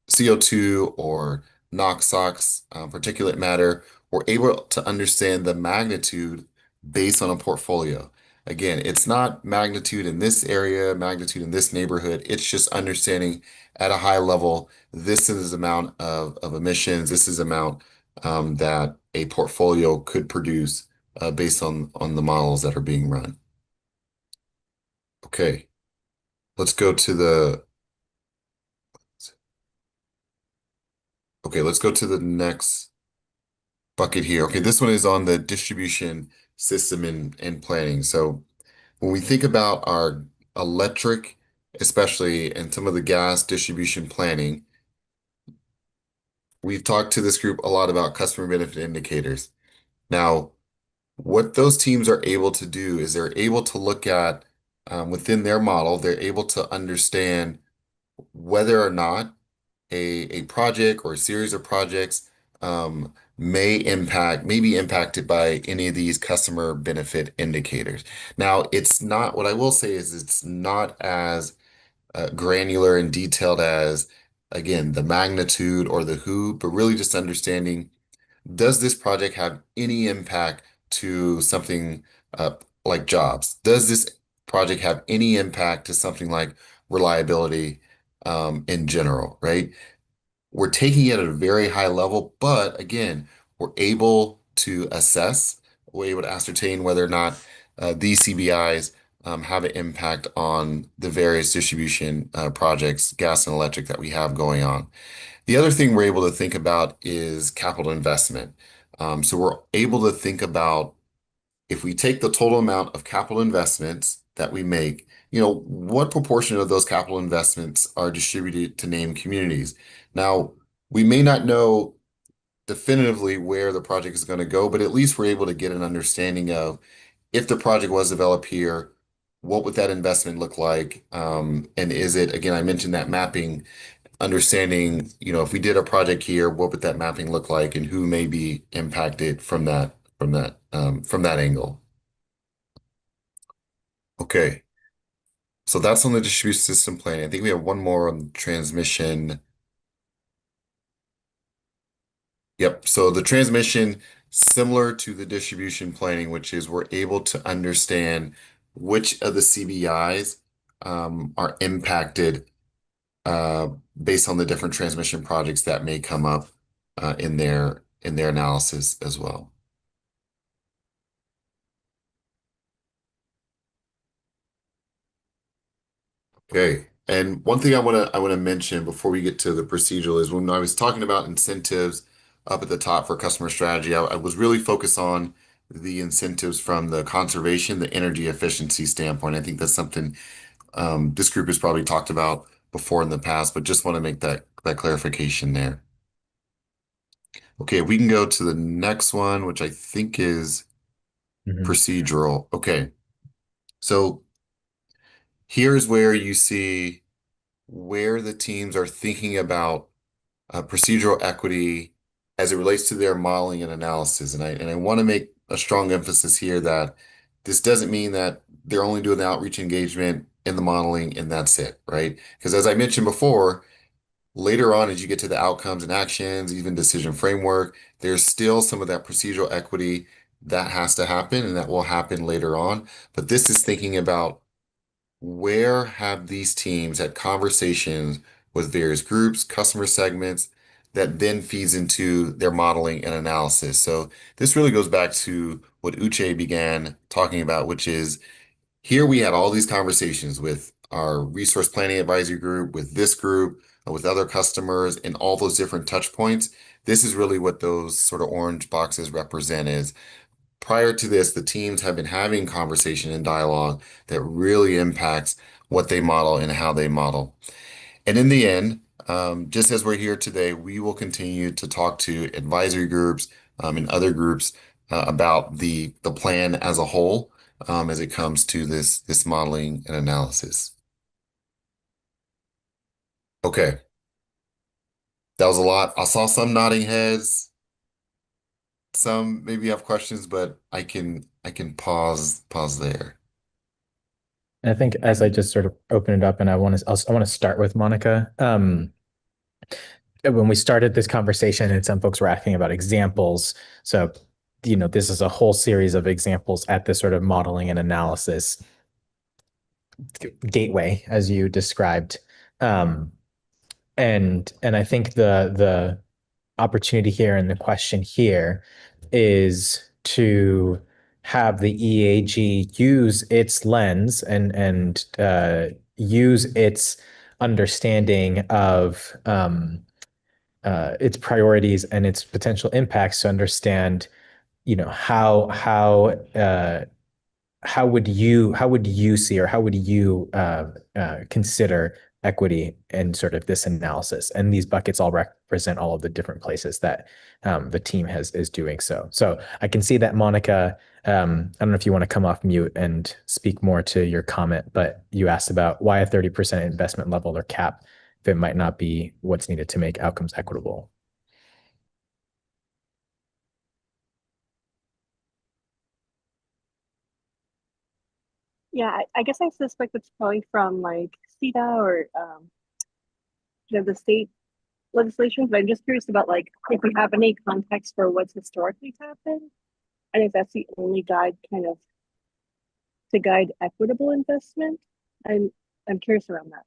CO2 or NOx, SOx, particulate matter. We're able to understand the magnitude based on a portfolio. Again, it's not magnitude in this area, magnitude in this neighborhood. It's just understanding at a high level, this is the amount of emissions, this is the amount that a portfolio could produce based on the models that are being run. Okay, let's go to the next bucket here. Okay, this one is on the distribution system and planning. So when we think about our electric, especially, and some of the gas distribution planning, we've talked to this group a lot about customer benefit indicators. Now, what those teams are able to do is they're able to look at within their model, they're able to understand whether or not a project or a series of projects may be impacted by any of these customer benefit indicators. Now, it's not, what I will say is it's not as granular and detailed as, again, the magnitude or the who, but really just understanding, does this project have any impact to something like jobs? Does this project have any impact to something like reliability in general, right? We're taking it at a very high level, but again, we're able to assess, we're able to ascertain whether or not these CBIs have an impact on the various distribution projects, gas and electric, that we have going on. The other thing we're able to think about is capital investment. So we're able to think about, if we take the total amount of capital investments that we make, what proportion of those capital investments are distributed to named communities? Now, we may not know definitively where the project is going to go, but at least we're able to get an understanding of, if the project was developed here, what would that investment look like? And is it, again, I mentioned that mapping, understanding, if we did a project here, what would that mapping look like and who may be impacted from that angle. Okay. So that's on the distribution system planning. I think we have one more on transmission. Yep. So the transmission, similar to the distribution planning, which is we're able to understand which of the CBIs are impacted based on the different transmission projects that may come up in their analysis as well. Okay. And one thing I want to mention before we get to the procedural is, when I was talking about incentives up at the top for customer strategy, I was really focused on the incentives from the conservation, the energy efficiency standpoint. I think that's something this group has probably talked about before in the past, but just want to make that clarification there. Okay, we can go to the next one, which I think is procedural. Okay. So here's where you see where the teams are thinking about procedural equity as it relates to their modeling and analysis. And I want to make a strong emphasis here that this doesn't mean that they're only doing the outreach engagement in the modeling and that's it, right? Because as I mentioned before, later on, as you get to the outcomes and actions, even decision framework, there's still some of that procedural equity that has to happen and that will happen later on. But this is thinking about, where have these teams had conversations with various groups, customer segments, that then feeds into their modeling and analysis. So this really goes back to what Uche began talking about, which is, here we had all these conversations with our resource planning advisory group, with this group, with other customers, and all those different touch points. This is really what those sort of orange boxes represent. Is prior to this, the teams have been having conversation and dialogue that really impacts what they model and how they model. And in the end, just as we're here today, we will continue to talk to advisory groups and other groups about the plan as a whole as it comes to this modeling and analysis. Okay. That was a lot. I saw some nodding heads. Some maybe have questions, but I can pause there. And I think, as I just sort of open it up, and I want to start with Monica. When we started this conversation, and some folks were asking about examples, so this is a whole series of examples at this sort of modeling and analysis gateway, as you described. And I think the opportunity here and the question here is to have the EAG use its lens and use its understanding of its priorities and its potential impacts to understand, how would you see, or how would you consider equity in sort of this analysis? And these buckets all represent all of the different places that the team is doing so. So I can see that, Monica. I don't know if you want to come off mute and speak more to your comment, but you asked about why a 30% investment level or cap if it might not be what's needed to make outcomes equitable. Yeah, I guess I suspect it's probably from like CETA or the state legislation, but I'm just curious about like if you have any context for what's historically happened, and if that's the only guide kind of to guide equitable investment. I'm curious around that.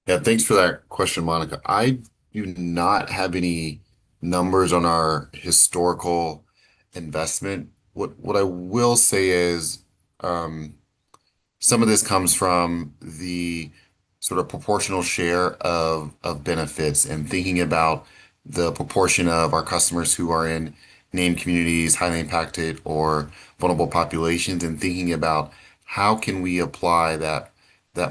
Yeah, thanks for that question, Monica. I do not have any numbers on our historical investment. What I will say is, some of this comes from the sort of proportional share of benefits and thinking about the proportion of our customers who are in named communities, highly impacted or vulnerable populations, and thinking about how can we apply that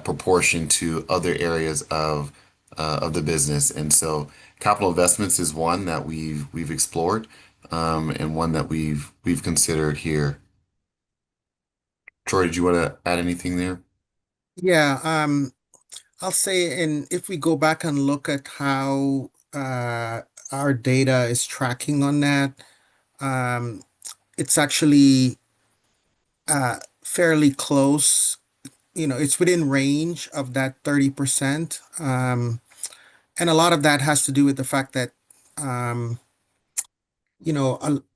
proportion to other areas of the business. And so capital investments is one that we've explored, and one that we've considered here. Troy, did you want to add anything there? Yeah, I'll say, and if we go back and look at how our data is tracking on that, it's actually fairly close. It's within range of that 30%. And a lot of that has to do with the fact that,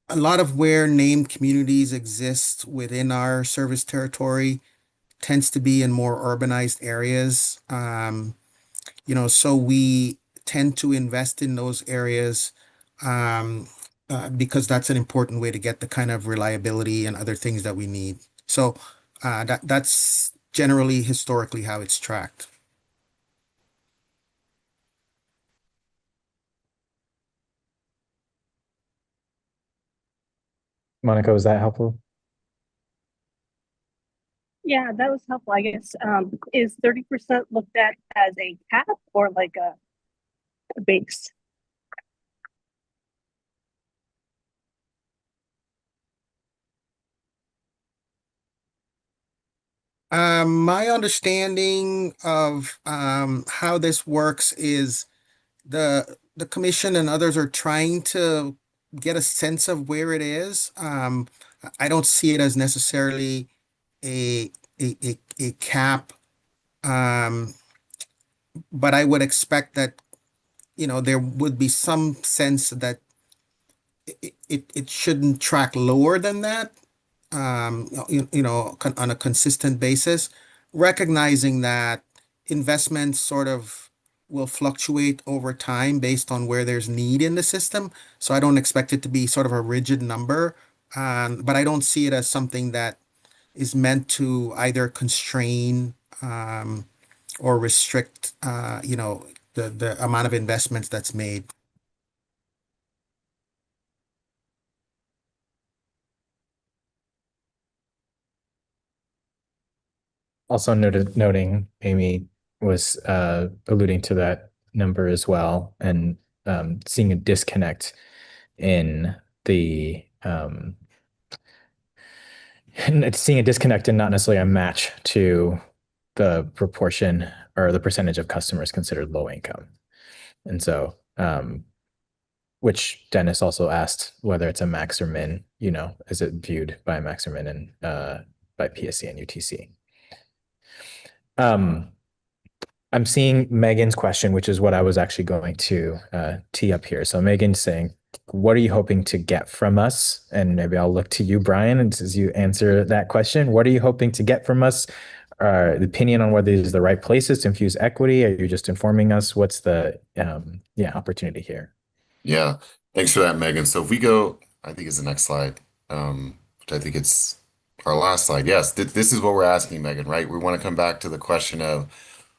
a lot of where named communities exist within our service territory tends to be in more urbanized areas. So we tend to invest in those areas because that's an important way to get the kind of reliability and other things that we need. So that's generally historically how it's tracked. Monica, was that helpful? Yeah, that was helpful. I guess is 30% looked at as a cap or like a base? My understanding of how this works is the commission and others are trying to get a sense of where it is. I don't see it as necessarily a cap, but I would expect that there would be some sense that it shouldn't track lower than that, on a consistent basis, recognizing that investments sort of will fluctuate over time based on where there's need in the system. So I don't expect it to be sort of a rigid number, but I don't see it as something that is meant to either constrain or restrict, the amount of investments that's made. Also noting Amy was alluding to that number as well, and seeing a disconnect in the and seeing a disconnect and not necessarily a match to the proportion or the percentage of customers considered low income. And so, which Dennis also asked whether it's a max or min, is it viewed by max or min and by PSC and UTC? I'm seeing Megan's question, which is what I was actually going to tee up here. So Megan's saying, what are you hoping to get from us? And maybe I'll look to you, Brian, and as you answer that question, what are you hoping to get from us? The opinion on whether these are the right places to infuse equity? Are you just informing us? What's the opportunity here? Yeah, thanks for that, Megan. So if we go, I think it's the next slide, which I think it's our last slide. Yes, this is what we're asking, Megan, right? We want to come back to the question of,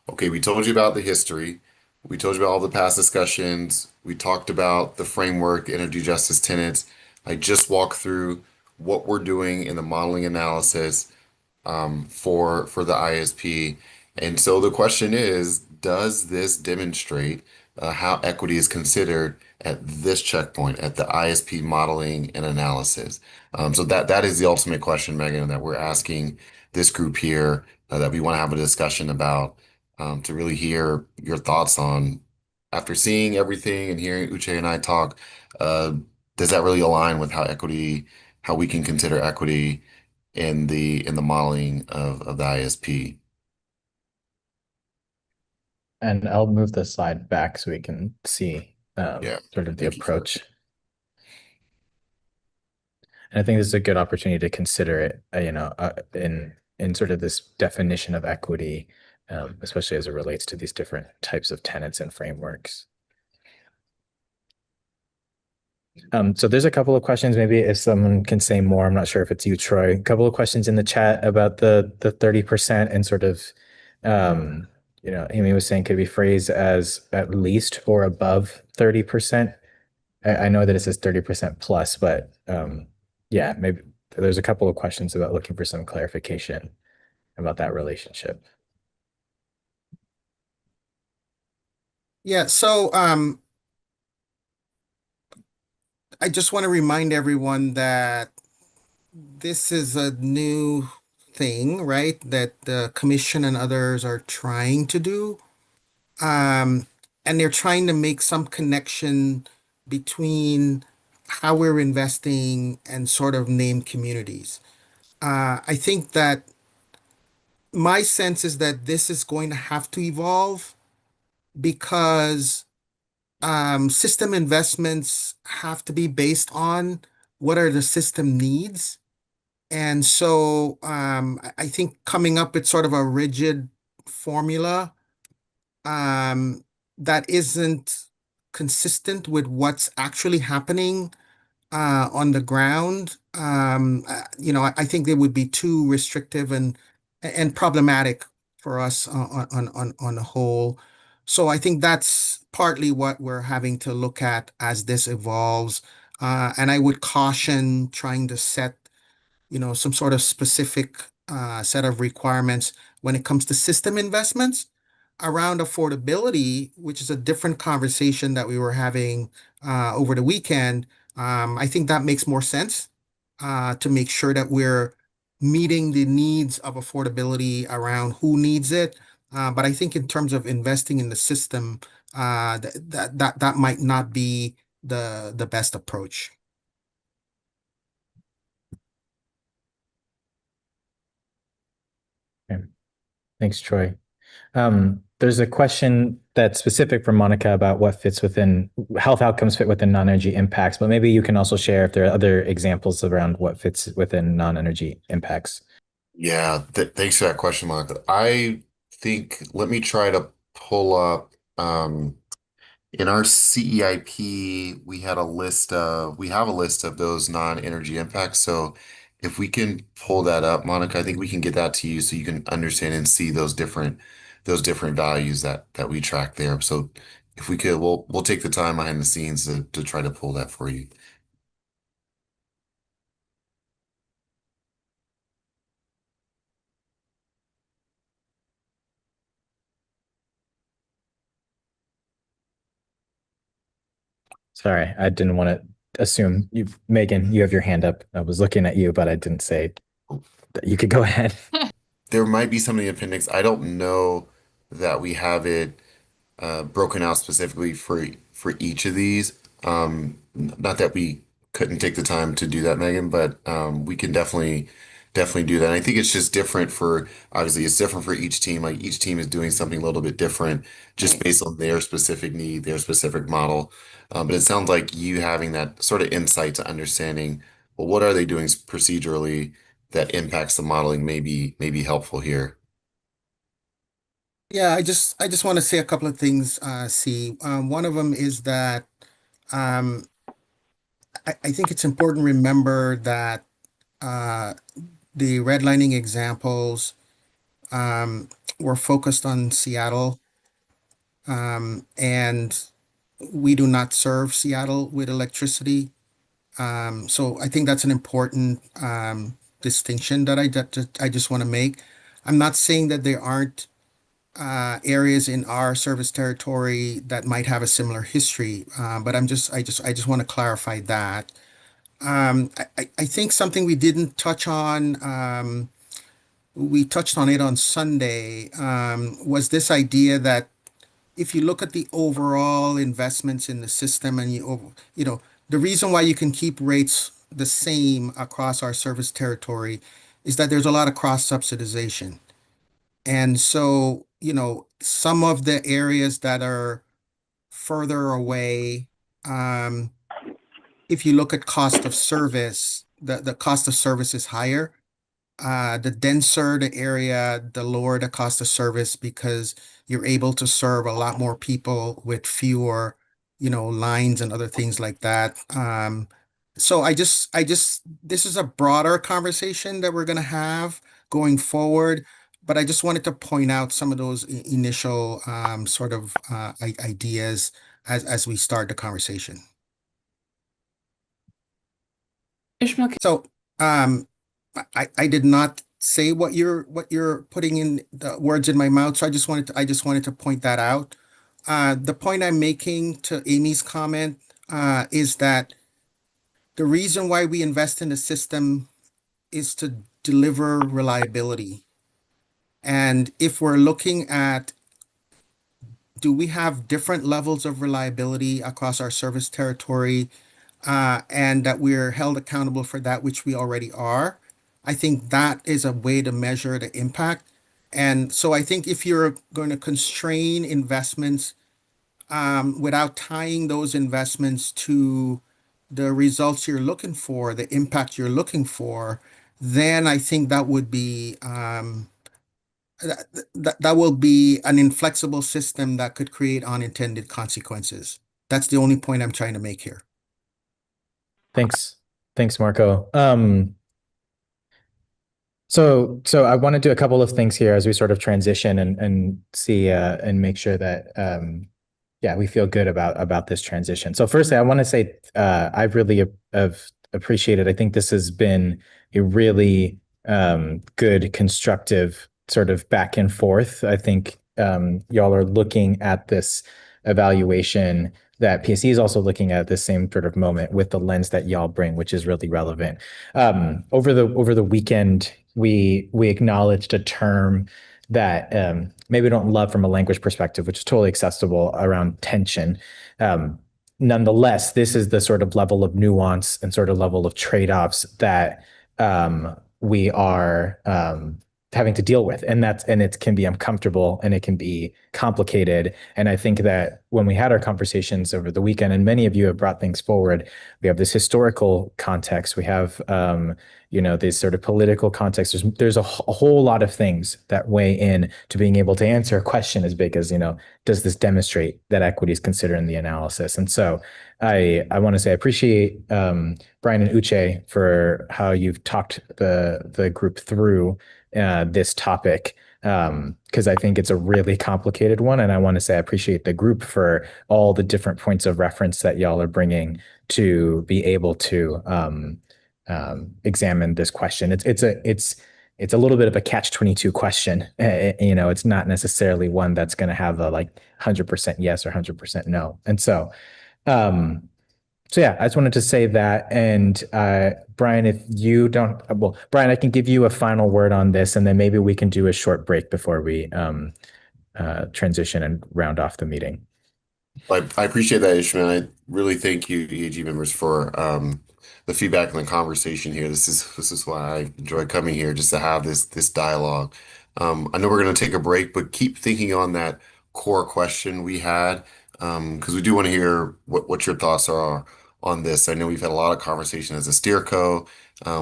okay, we told you about the history. We told you about all the past discussions. We talked about the framework, energy justice tenets. I just walked through what we're doing in the modeling analysis for the ISP. And so the question is, does this demonstrate how equity is considered at this checkpoint, at the ISP modeling and analysis? So that is the ultimate question, Megan, that we're asking this group here that we want to have a discussion about to really hear your thoughts on after seeing everything and hearing Uche and I talk, does that really align with how we can consider equity in the modeling of the ISP? And I'll move the slide back so we can see Yeah, sort of the thank you for that. approach. And I think this is a good opportunity to consider it, in sort of this definition of equity, especially as it relates to these different types of tenants and frameworks. So there's a couple of questions, maybe if someone can say more, I'm not sure if it's you, Troy, a couple of questions in the chat about the 30% and sort of, Amy was saying could be phrased as at least or above 30%. I know that it says 30% plus, but yeah, maybe there's a couple of questions about looking for some clarification about that relationship. Yeah, so I just want to remind everyone that this is a new thing, right? That the commission and others are trying to do. And they're trying to make some connection between how we're investing and sort of named communities. I think that my sense is that this is going to have to evolve because system investments have to be based on what are the system needs. And so I think coming up with sort of a rigid formula that isn't consistent with what's actually happening on the ground, I think they would be too restrictive and problematic for us on a whole. So I think that's partly what we're having to look at as this evolves. And I would caution trying to set some sort of specific set of requirements when it comes to system investments around affordability, which is a different conversation that we were having over the weekend. I think that makes more sense to make sure that we're meeting the needs of affordability around who needs it. But I think in terms of investing in the system, that might not be the best approach. Okay. Thanks, Troy. There's a question that's specific for Monica about what fits within health outcomes fit within non-energy impacts, but maybe you can also share if there are other examples around what fits within non-energy impacts. Yeah, thanks for that question, Monica. I think let me try to pull up in our CEIP, we have a list of those non-energy impacts. So if we can pull that up, Monica, I think we can get that to you so you can understand and see those different values that we track there. So if we could, we'll take the time behind the scenes to try to pull that for you. Sorry, I didn't want to assume Megan, you have your hand up. I was looking at you, but I didn't say that you could go ahead. There might be some in the appendix. I don't know that we have it broken out specifically for each of these. Not that we couldn't take the time to do that, Megan, but we can definitely definitely do that. And I think it's just different for, obviously, it's different for each team. Like each team is doing something a little bit different just Right. based on their specific need, their specific model. But it sounds like you having that sort of insight to understanding, well, what are they doing procedurally that impacts the modeling may be helpful here. Yeah, I just want to say a couple of things, C. One of them is that um, I think it's important to remember that uh, the redlining examples were focused on Seattle, and we do not serve Seattle with electricity. So I think that's an important distinction that I just want to make. I'm not saying that there aren't areas in our service territory that might have a similar history, but I just want to clarify that. I think something we didn't touch on, we touched on it on Sunday, was this idea that if you look at the overall investments in the system and you know, the reason why you can keep rates the same across our service territory is that there's a lot of cross subsidization. And so, you know, some of the areas that are further away, if you look at cost of service, the cost of service is higher. The denser the area, the lower the cost of service because you're able to serve a lot more people with fewer, you know, lines and other things like that. So this is a broader conversation that we're going to have going forward, but I just wanted to point out some of those initial sort of ideas as we start the conversation. Ishmael, So, um, I did not say what you're putting in the words in my mouth. So I just wanted to point that out. The point I'm making to Amy's comment is that the reason why we invest in the system is to deliver reliability. And if we're looking at do we have different levels of reliability across our service territory, and that we're held accountable for that which we already are. I think that is a way to measure the impact. And so I think if you're going to constrain investments without tying those investments to the results you're looking for, the impact you're looking for, then I think that would be that will be an inflexible system that could create unintended consequences. That's the only point I'm trying to make here. Thanks. Thanks, Marco. So I want to do a couple of things here as we sort of transition and see and make sure that yeah, we feel good about this transition. So firstly, I want to say I really have appreciated. I think this has been a really good, constructive sort of back and forth. I think y'all are looking at this evaluation that PSE is also looking at the same sort of moment with the lens that y'all bring, which is really relevant. Over the weekend, we acknowledged a term that maybe we don't love from a language perspective, which is totally acceptable, around tension. Nonetheless, this is the sort of level of nuance and sort of level of trade-offs that we are having to deal with, and it can be uncomfortable and it can be complicated. And I think that when we had our conversations over the weekend, and many of you have brought things forward, we have this historical context, we have you know, this sort of political context. There's a whole lot of things that weigh in to being able to answer a question as big as, you know, does this demonstrate that equity is considered in the analysis? And so I want to say I appreciate Brian and Uche for how you've talked the group through this topic, because I think it's a really complicated one. And I want to say I appreciate the group for all the different points of reference that y'all are bringing to be able to examine this question. It's a little bit of a catch-22 question. You know, it's not necessarily one that's going to have a like 100% yes or 100% no. And so yeah, I just wanted to say that. And Brian, if you don't, well, Brian, I can give you a final word on this, and then maybe we can do a short break before we transition and round off the meeting. I appreciate that, Ishmael. I really thank you, EAG members, for the feedback and the conversation here. This is why I enjoy coming here, just to have this dialogue. I know we're going to take a break, but keep thinking on that core question we had, because we do want to hear what your thoughts are on this. I know we've had a lot of conversation as a steerco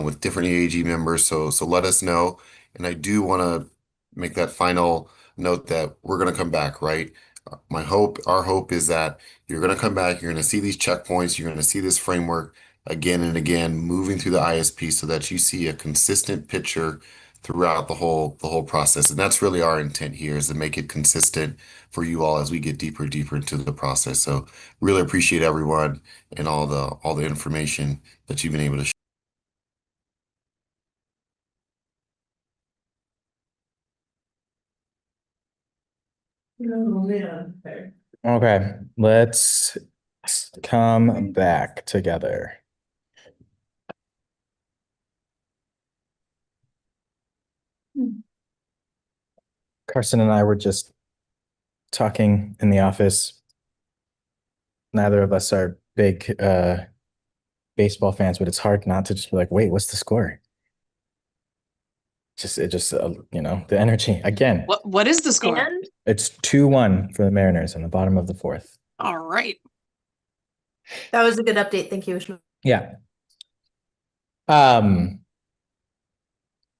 with different EAG members, so let us know. And I do want to make that final note that we're going to come back, right? Our hope is that you're going to come back, you're going to see these checkpoints, you're going to see this framework again and again, moving through the ISP so that you see a consistent picture throughout the whole process. And that's really our intent here, is to make it consistent for you all as we get deeper and deeper into the process. So really appreciate everyone and all the information that you've been able to share. Okay, let's come back together. Carson and I were just talking in the office. Neither of us are big baseball fans, but it's hard not to just be like, wait, what's the score? The energy again. What is the score? And It's 2-1 for the Mariners in the bottom of the fourth. All right. that was a good update. Thank you, Ishmael. Yeah. And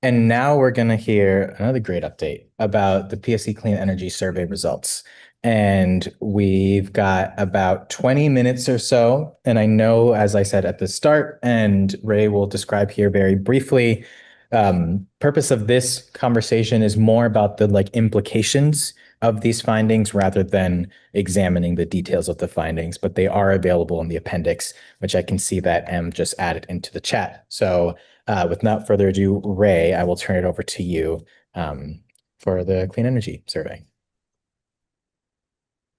now we're going to hear another great update about the PSE Clean Energy Survey results. And we've got about 20 minutes or so. And I know, as I said at the start, and Ray will describe here very briefly, purpose of this conversation is more about the implications of these findings rather than examining the details of the findings, but they are available in the appendix, which I can see that M just added into the chat. So without further ado, Ray, I will turn it over to you for the clean energy survey.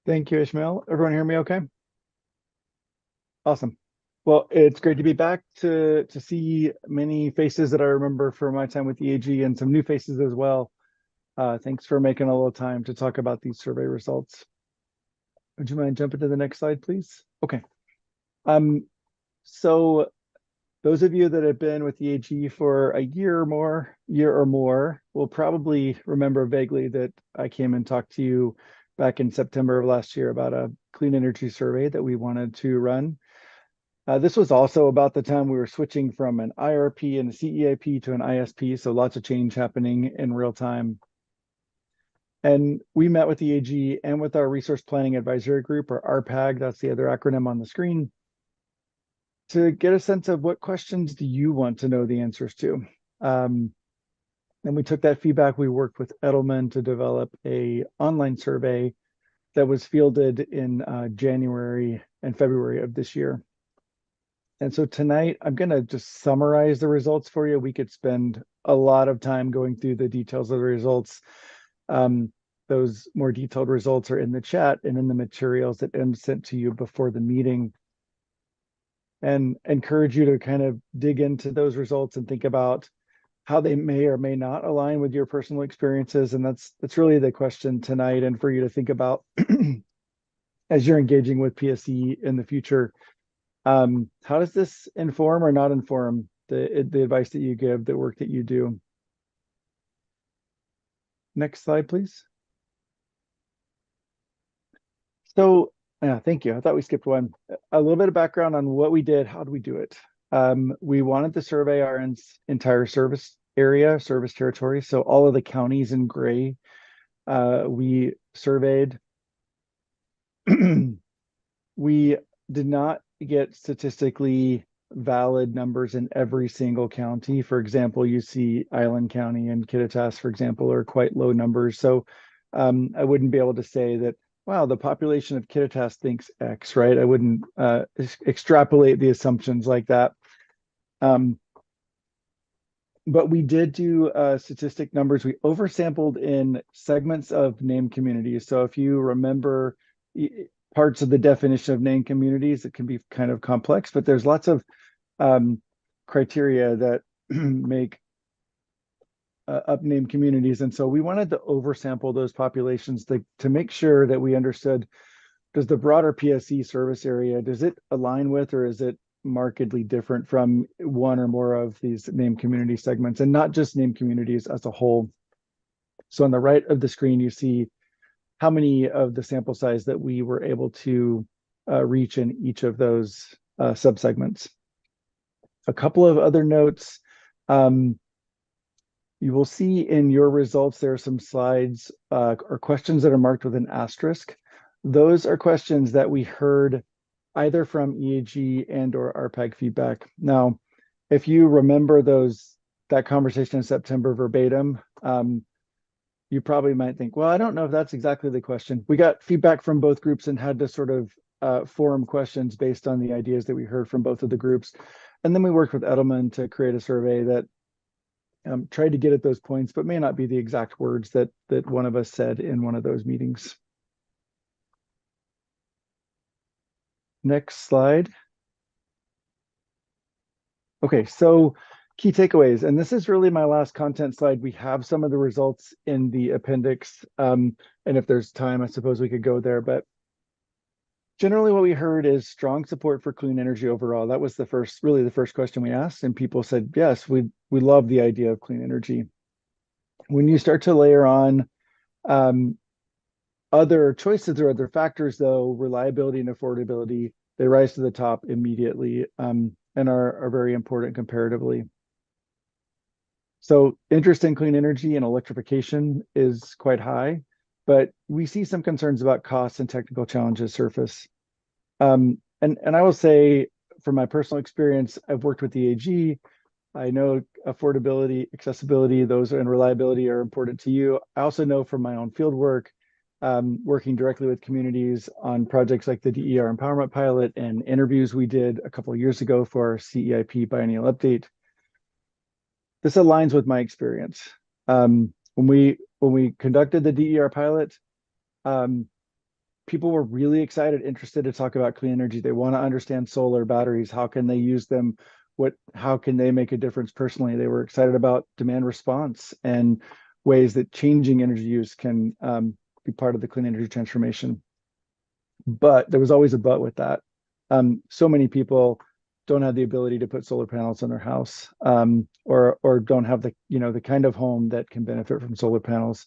Thank you, Ishmael. Everyone hear me okay? Awesome. Well, it's great to be back to see many faces that I remember from my time with EAG and some new faces as well. Thanks for making a little time to talk about these survey results. Would you mind jumping to the next slide, please? Okay. So those of you that have been with EAG for a year or more will probably remember vaguely that I came and talked to you back in September of last year about a clean energy survey that we wanted to run. This was also about the time we were switching from an IRP and a CEIP to an ISP, so lots of change happening in real time. And we met with EAG and with our Resource Planning Advisory Group, or RPAG, that's the other acronym on the screen, to get a sense of what questions do you want to know the answers to. And we took that feedback. We worked with Edelman to develop an online survey that was fielded in January and February of this year. And so tonight, I'm going to just summarize the results for you. We could spend a lot of time going through the details of the results. Those more detailed results are in the chat and in the materials that M sent to you before the meeting. And encourage you to kind of dig into those results and think about how they may or may not align with your personal experiences. And that's really the question tonight, and for you to think about as you're engaging with PSE in the future. How does this inform or not inform the advice that you give, the work that you do? Next slide, please. So, yeah, thank you. I thought we skipped one. A little bit of background on what we did. How did we do it? We wanted to survey our entire service area, service territory. So all of the counties in gray, we surveyed. We did not get statistically valid numbers in every single county. For example, you see Island County and Kittitas, for example, are quite low numbers. So I wouldn't be able to say that, wow, the population of Kittitas thinks X, right? I wouldn't extrapolate the assumptions like that. But we did do statistic numbers. We oversampled in segments of named communities. So if you remember parts of the definition of named communities, it can be kind of complex, but there's lots of criteria that make up named communities. And so we wanted to oversample those populations to make sure that we understood, does the broader PSE service area, does it align with, or is it markedly different from one or more of these named community segments, and not just named communities as a whole. So on the right of the screen, you see how many of the sample size that we were able to reach in each of those subsegments. A couple of other notes. You will see in your results, there are some slides or questions that are marked with an asterisk. Those are questions that we heard either from EAG and or RPAG feedback. Now, if you remember that conversation in September verbatim, you probably might think, well, I don't know if that's exactly the question. We got feedback from both groups and had to sort of form questions based on the ideas that we heard from both of the groups. And then we worked with Edelman to create a survey that tried to get at those points, but may not be the exact words that one of us said in one of those meetings. Next slide. Okay, so key takeaways, and this is really my last content slide. We have some of the results in the appendix, and if there's time, I suppose we could go there, but generally what we heard is strong support for clean energy overall. That was really the first question we asked, and people said, yes, we love the idea of clean energy. When you start to layer on other choices or other factors, though, reliability and affordability, they rise to the top immediately and are very important comparatively. So interest in clean energy and electrification is quite high, but we see some concerns about costs and technical challenges surface. And I will say, from my personal experience, I've worked with the AG. I know affordability, accessibility, and reliability are important to you. I also know from my own field work, working directly with communities on projects like the DER Empowerment Pilot and interviews we did a couple of years ago for our CEIP Biennial Update. This aligns with my experience. When we conducted the DER pilot, people were really excited, interested to talk about clean energy. They want to understand solar batteries. How can they use them? How can they make a difference personally? They were excited about demand response and ways that changing energy use can be part of the clean energy transformation. But there was always a but with that. So many people don't have the ability to put solar panels on their house, or don't have the kind of home that can benefit from solar panels.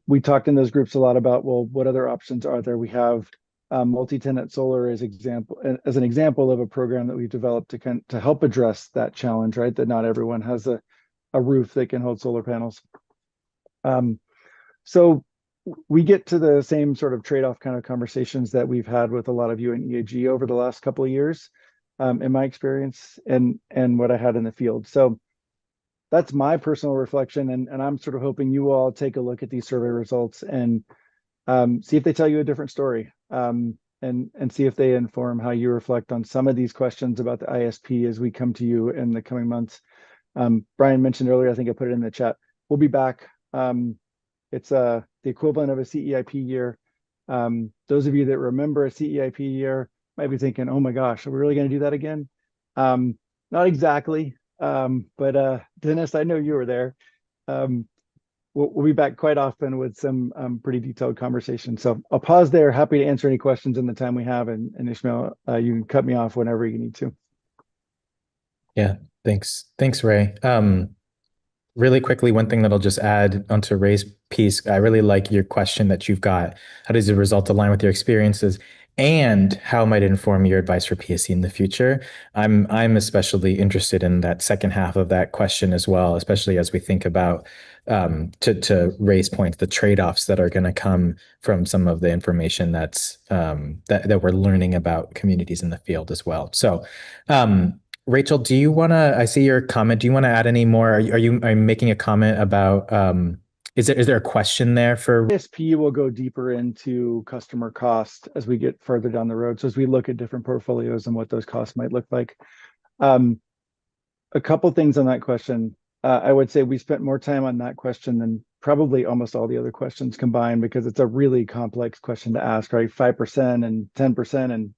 We talked in those groups a lot about, well, what other options are there? We have multi-tenant solar as an example of a program that we've developed to help address that challenge, right? That not everyone has a roof that can hold solar panels. So we get to the same sort of trade-off kind of conversations that we've had with a lot of you in EAG over the last couple of years, in my experience and what I had in the field. So that's my personal reflection, and I'm sort of hoping you all take a look at these survey results and see if they tell you a different story, and see if they inform how you reflect on some of these questions about the ISP as we come to you in the coming months. Brian mentioned earlier, I think I put it in the chat, we'll be back. It's the equivalent of a CEIP year. Those of you that remember a CEIP year might be thinking, oh my gosh, are we really going to do that again? Not exactly, but Dennis, I know you were there. We'll be back quite often with some pretty detailed conversations. So I'll pause there. Happy to answer any questions in the time we have. And Ishmael, you can cut me off whenever you need to. Yeah, thanks. Thanks, Ray. Really quickly, one thing that I'll just add onto Ray's piece, I really like your question that you've got. How does the result align with your experiences? And how might it inform your advice for PSC in the future? I'm especially interested in that second half of that question as well, especially as we think about, to Ray's point, the trade-offs that are going to come from some of the information that we're learning about communities in the field as well. So, Rachel, do you want to? I see your comment. Do you want to add any more? Are you making a comment about? Is there a question there for? ISP will go deeper into customer cost as we get further down the road. So as we look at different portfolios and what those costs might look like. A couple things on that question. I would say we spent more time on that question than probably almost all the other questions combined, because it's a really complex question to ask, right? 5% and 10%, and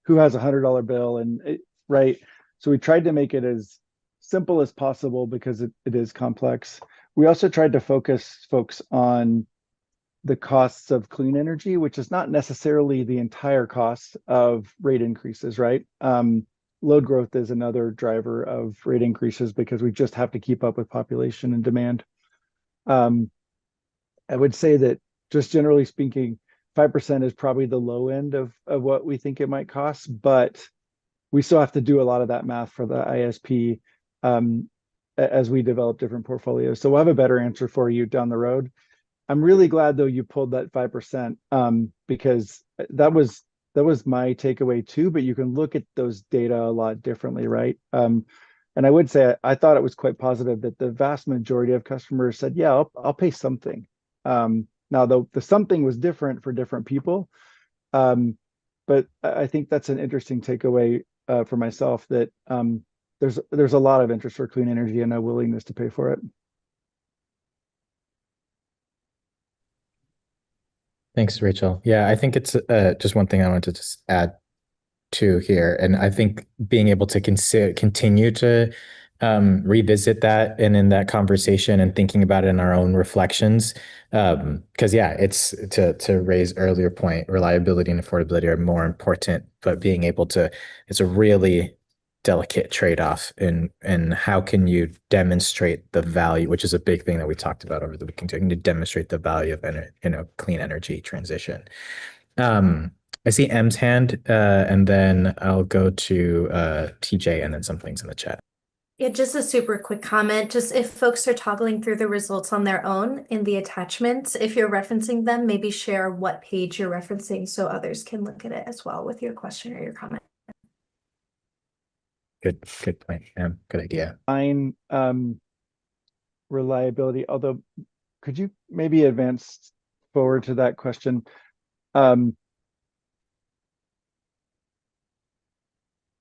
who has $100 bill, and right. So we tried to make it as simple as possible because it is complex. We also tried to focus folks on the costs of clean energy, which is not necessarily the entire cost of rate increases, right? load growth is another driver of rate increases because we just have to keep up with population and demand. I would say that just generally speaking, 5% is probably the low end of what we think it might cost, but we still have to do a lot of that math for the ISP as we develop different portfolios. So we'll have a better answer for you down the road. I'm really glad though you pulled that 5% because that was my takeaway too, but you can look at those data a lot differently, right? And I would say I thought it was quite positive that the vast majority of customers said, yeah, I'll pay something. Now the something was different for different people. But I think that's an interesting takeaway for myself that there's a lot of interest for clean energy and a willingness to pay for it. Thanks, Rachel. Yeah, I think it's just one thing I wanted to just add to here. And I think being able to continue to revisit that and in that conversation and thinking about it in our own reflections. Because yeah, it's to Ray's earlier point, reliability and affordability are more important, but being able to, it's a really delicate trade-off in how can you demonstrate the value, which is a big thing that we talked about over the weekend, to demonstrate the value of clean energy transition. I see M's hand, and then I'll go to TJ and then some things in the chat. Yeah, just a super quick comment. Just if folks are toggling through the results on their own in the attachments, if you're referencing them, maybe share what page you're referencing so others can look at it as well with your question or your comment. Good point. Good idea. Fine. Reliability, although could you maybe advance forward to that question?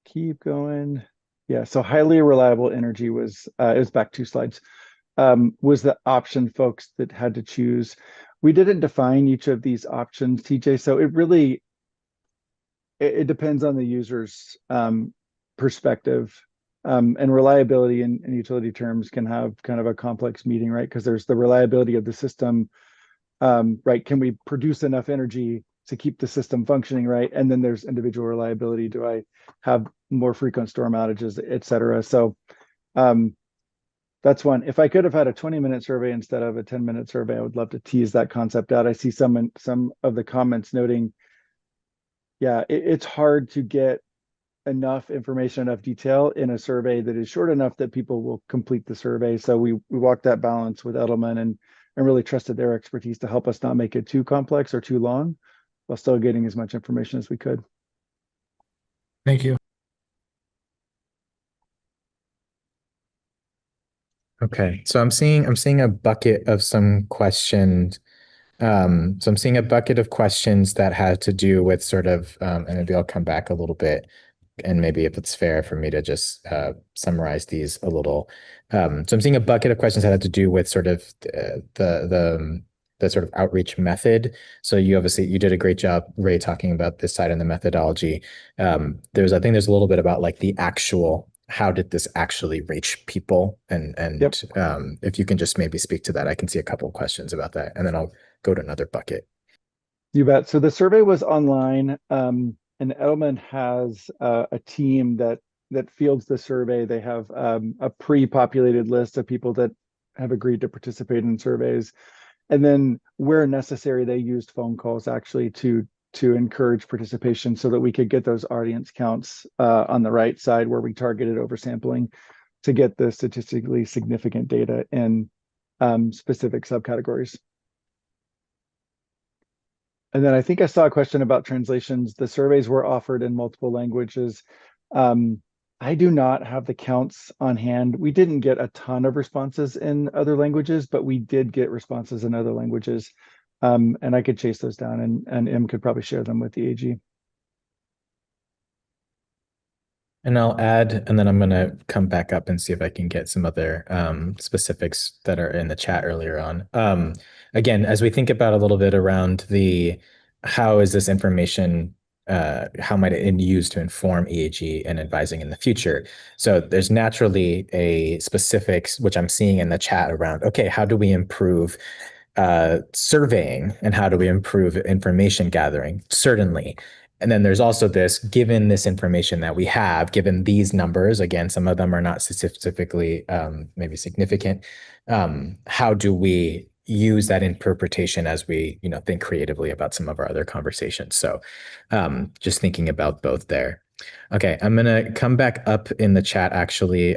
Keep going. Yeah, so highly reliable energy was it was back 2 slides. Was the option folks that had to choose. We didn't define each of these options, TJ, so it really it depends on the user's perspective. And reliability in utility terms can have kind of a complex meaning, right? Because there's the reliability of the system, right? Can we produce enough energy to keep the system functioning, right? And then there's individual reliability. Do I have more frequent storm outages, et cetera? So that's one. If I could have had a 20-minute survey instead of a 10-minute survey, I would love to tease that concept out. I see some of the comments noting, yeah, it's hard to get enough information, enough detail in a survey that is short enough that people will complete the survey. So we walked that balance with Edelman and really trusted their expertise to help us not make it too complex or too long while still getting as much information as we could. Thank you. Okay, so I'm seeing a bucket of some questions. So I'm seeing a bucket of questions that had to do with sort of, and maybe I'll come back a little bit, and maybe if it's fair for me to just summarize these a little. So I'm seeing a bucket of questions that had to do with sort of the sort of outreach method. So you did a great job, Ray, talking about this side and the methodology. I think there's a little bit about like the actual, how did this actually reach people? And Yep. If you can just maybe speak to that, I can see a couple of questions about that, and then I'll go to another bucket. You bet. So the survey was online, and Edelman has a team that fields the survey. They have a pre-populated list of people that have agreed to participate in surveys. And then where necessary, they used phone calls actually to encourage participation so that we could get those audience counts on the right side where we targeted oversampling to get the statistically significant data in specific subcategories. And then I think I saw a question about translations. The surveys were offered in multiple languages. I do not have the counts on hand. We didn't get a ton of responses in other languages, but we did get responses in other languages. And I could chase those down, and Em could probably share them with the AG. And I'll add, and then I'm going to come back up and see if I can get some other specifics that are in the chat earlier on. Again, as we think about a little bit around how is this information, how might it be used to inform EAG and advising in the future? So there's naturally a specifics, which I'm seeing in the chat around, okay, how do we improve surveying and how do we improve information gathering? Certainly. And then there's also this, given this information that we have, given these numbers, again, some of them are not specifically maybe significant. How do we use that interpretation as we, think creatively about some of our other conversations? So just thinking about both there. Okay, I'm going to come back up in the chat, actually.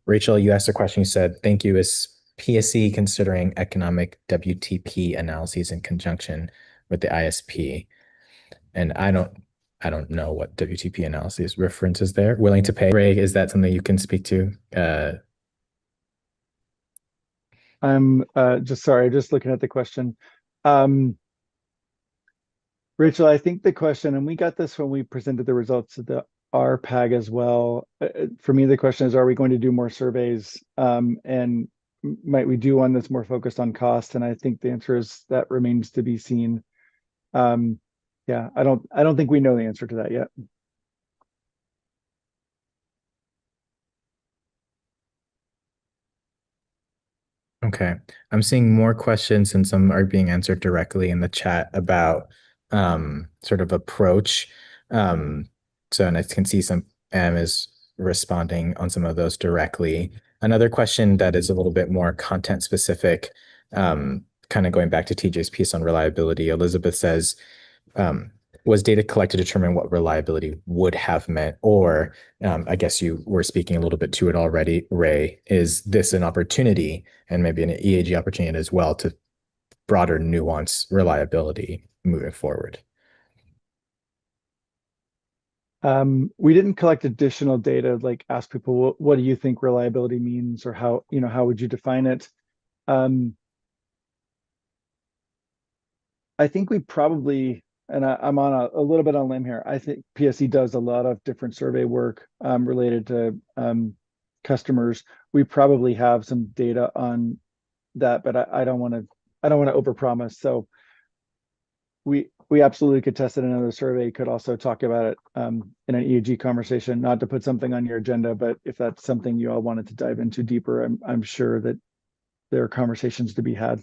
Rachel, you asked a question. You said, thank you. Is PSE considering economic WTP analyses in conjunction with the ISP? And I don't know what WTP analysis references there. Willing to pay. Ray, is that something you can speak to? I'm just looking at the question. Rachel, I think the question, and we got this when we presented the results of the RPAG as well. For me, the question is, are we going to do more surveys? And might we do one that's more focused on cost? And I think the answer is that remains to be seen. Yeah, I don't think we know the answer to that yet. Okay, I'm seeing more questions and some are being answered directly in the chat about sort of approach. So, and I can see some is responding on some of those directly. Another question that is a little bit more content specific, kind of going back to TJ's piece on reliability. Elizabeth says, was data collected to determine what reliability would have meant? Or I guess you were speaking a little bit to it already, Ray. Is this an opportunity and maybe an EAG opportunity as well to broader nuance reliability moving forward? We didn't collect additional data, like ask people, what do you think reliability means, or how would you define it? I think we probably, and I'm on a little bit on a limb here, I think PSE does a lot of different survey work related to customers. We probably have some data on that, but I don't want to overpromise. So we absolutely could test it in another survey, could also talk about it in an EAG conversation, not to put something on your agenda, but if that's something you all wanted to dive into deeper, I'm sure that there are conversations to be had.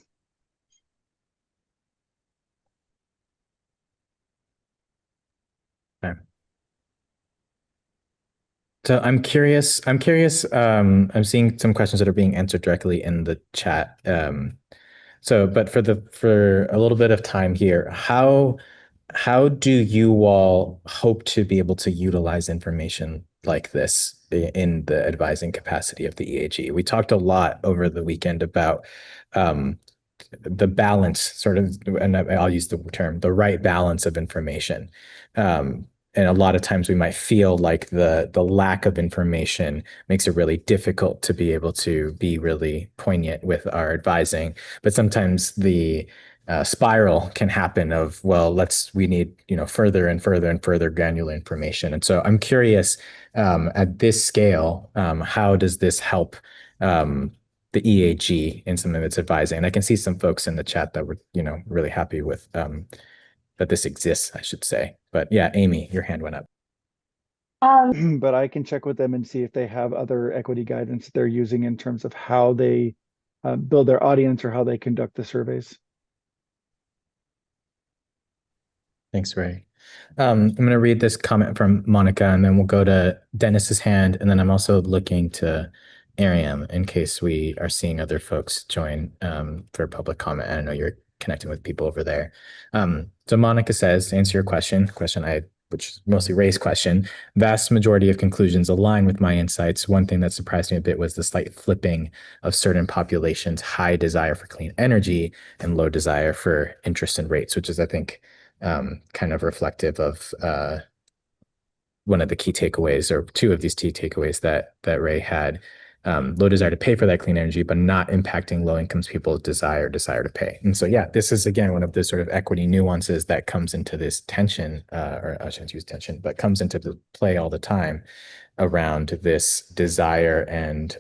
Okay. So I'm curious, I'm seeing some questions that are being answered directly in the chat. But for a little bit of time here, how do you all hope to be able to utilize information like this in the advising capacity of the EAG? We talked a lot over the weekend about the balance, sort of, and I'll use the term, the right balance of information. And a lot of times we might feel like the lack of information makes it really difficult to be able to be really poignant with our advising. But sometimes the spiral can happen of, well, we need, further and further and further granular information. And so I'm curious, at this scale, how does this help the EAG in some of its advising? And I can see some folks in the chat that were, really happy with that this exists, I should say. But yeah, Amy, your hand went up. But I can check with them and see if they have other equity guidance they're using in terms of how they build their audience or how they conduct the surveys. Thanks, Ray. I'm going to read this comment from Monica, and then we'll go to Dennis's hand. And then I'm also looking to Ariam in case we are seeing other folks join for public comment. I know you're connecting with people over there. So Monica says, to answer your question which is mostly Ray's question, vast majority of conclusions align with my insights. One thing that surprised me a bit was the slight flipping of certain populations' high desire for clean energy and low desire for interest and rates, which is, I think, kind of reflective of one of the key takeaways, or two of these key takeaways that Ray had. Low desire to pay for that clean energy, but not impacting low incomes people's desire to pay. And so, yeah, this is, again, one of the sort of equity nuances that comes into this tension, or I shouldn't use tension, but comes into the play all the time around this desire and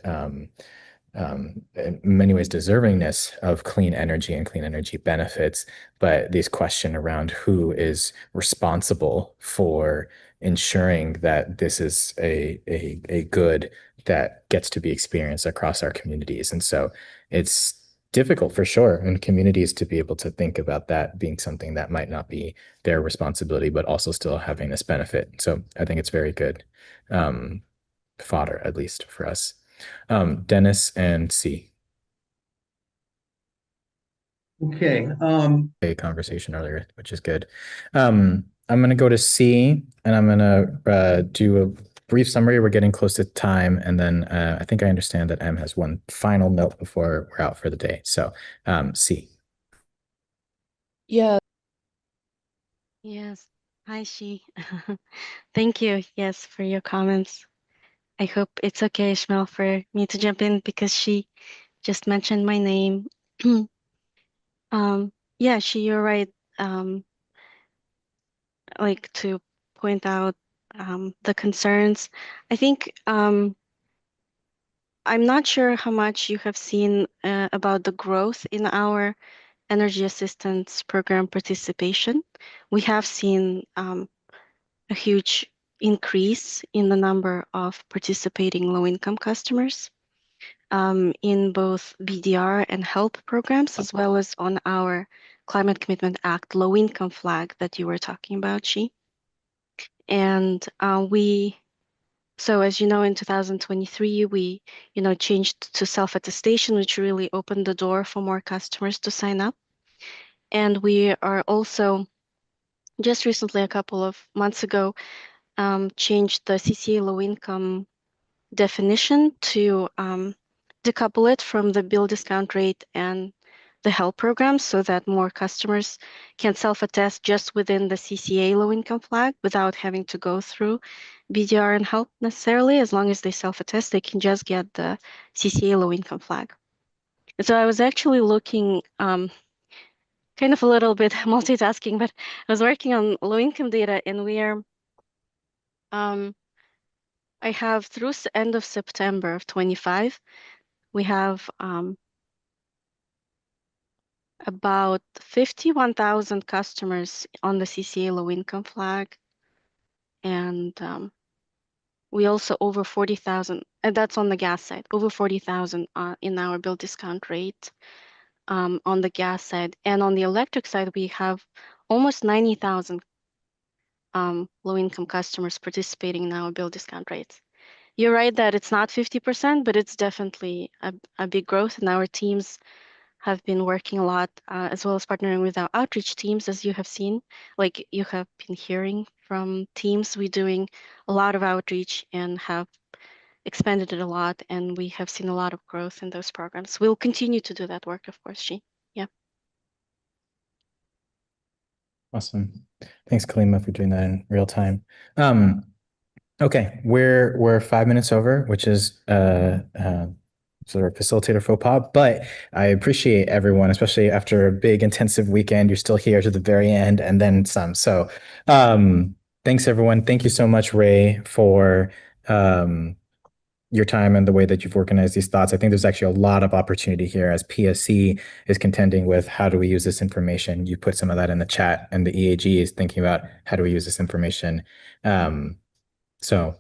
in many ways deservingness of clean energy and clean energy benefits, but this question around who is responsible for ensuring that this is a good that gets to be experienced across our communities. And so it's difficult for sure in communities to be able to think about that being something that might not be their responsibility, but also still having this benefit. So I think it's very good fodder, at least for us. Dennis and C. Okay. A conversation earlier, which is good. I'm going to go to C, and I'm going to do a brief summary. We're getting close to time, and then I think I understand that M has one final note before we're out for the day. So C. Yeah. Yes. Hi, Shi. Thank you, yes, for your comments. I hope it's okay, Ishmael, for me to jump in because she just mentioned my name. Yeah, Shi, you're right. Like to point out the concerns. I think I'm not sure how much you have seen about the growth in our energy assistance program participation. We have seen a huge increase in the number of participating low-income customers in both BDR and HELP programs, as well as on our Climate Commitment Act low-income flag that you were talking about, Shi. And so as you know, in 2023, we, changed to self-attestation, which really opened the door for more customers to sign up. And we are also just recently, a couple of months ago, changed the CCA low income definition to decouple it from the bill discount rate and the HELP program so that more customers can self-attest just within the CCA low income flag without having to go through BDR and HELP necessarily. As long as they self-attest, they can just get the CCA low income flag. And so I was actually looking kind of a little bit multitasking, but I was working on low income data, and we are I have through end of September of 25, we have about 51,000 customers on the CCA low income flag. And we also over 40,000, and that's on the gas side, over 40,000 in our bill discount rate on the gas side. And on the electric side, we have almost 90,000 low income customers participating in our bill discount rates. You're right that it's not 50%, but it's definitely a big growth, and our teams have been working a lot, as well as partnering with our outreach teams, as you have seen. Like you have been hearing from teams, we're doing a lot of outreach and have expanded it a lot, and we have seen a lot of growth in those programs. We'll continue to do that work, of course, Shi. Yeah. Awesome. Thanks, Kalima, for doing that in real time. Okay, we're 5 minutes over, which is sort of facilitator faux pas, but I appreciate everyone, especially after a big intensive weekend. You're still here to the very end and then some. So thanks, everyone. Thank you so much, Ray, for your time and the way that you've organized these thoughts. I think there's actually a lot of opportunity here as PSC is contending with how do we use this information. You put some of that in the chat, and the EAG is thinking about how do we use this information. So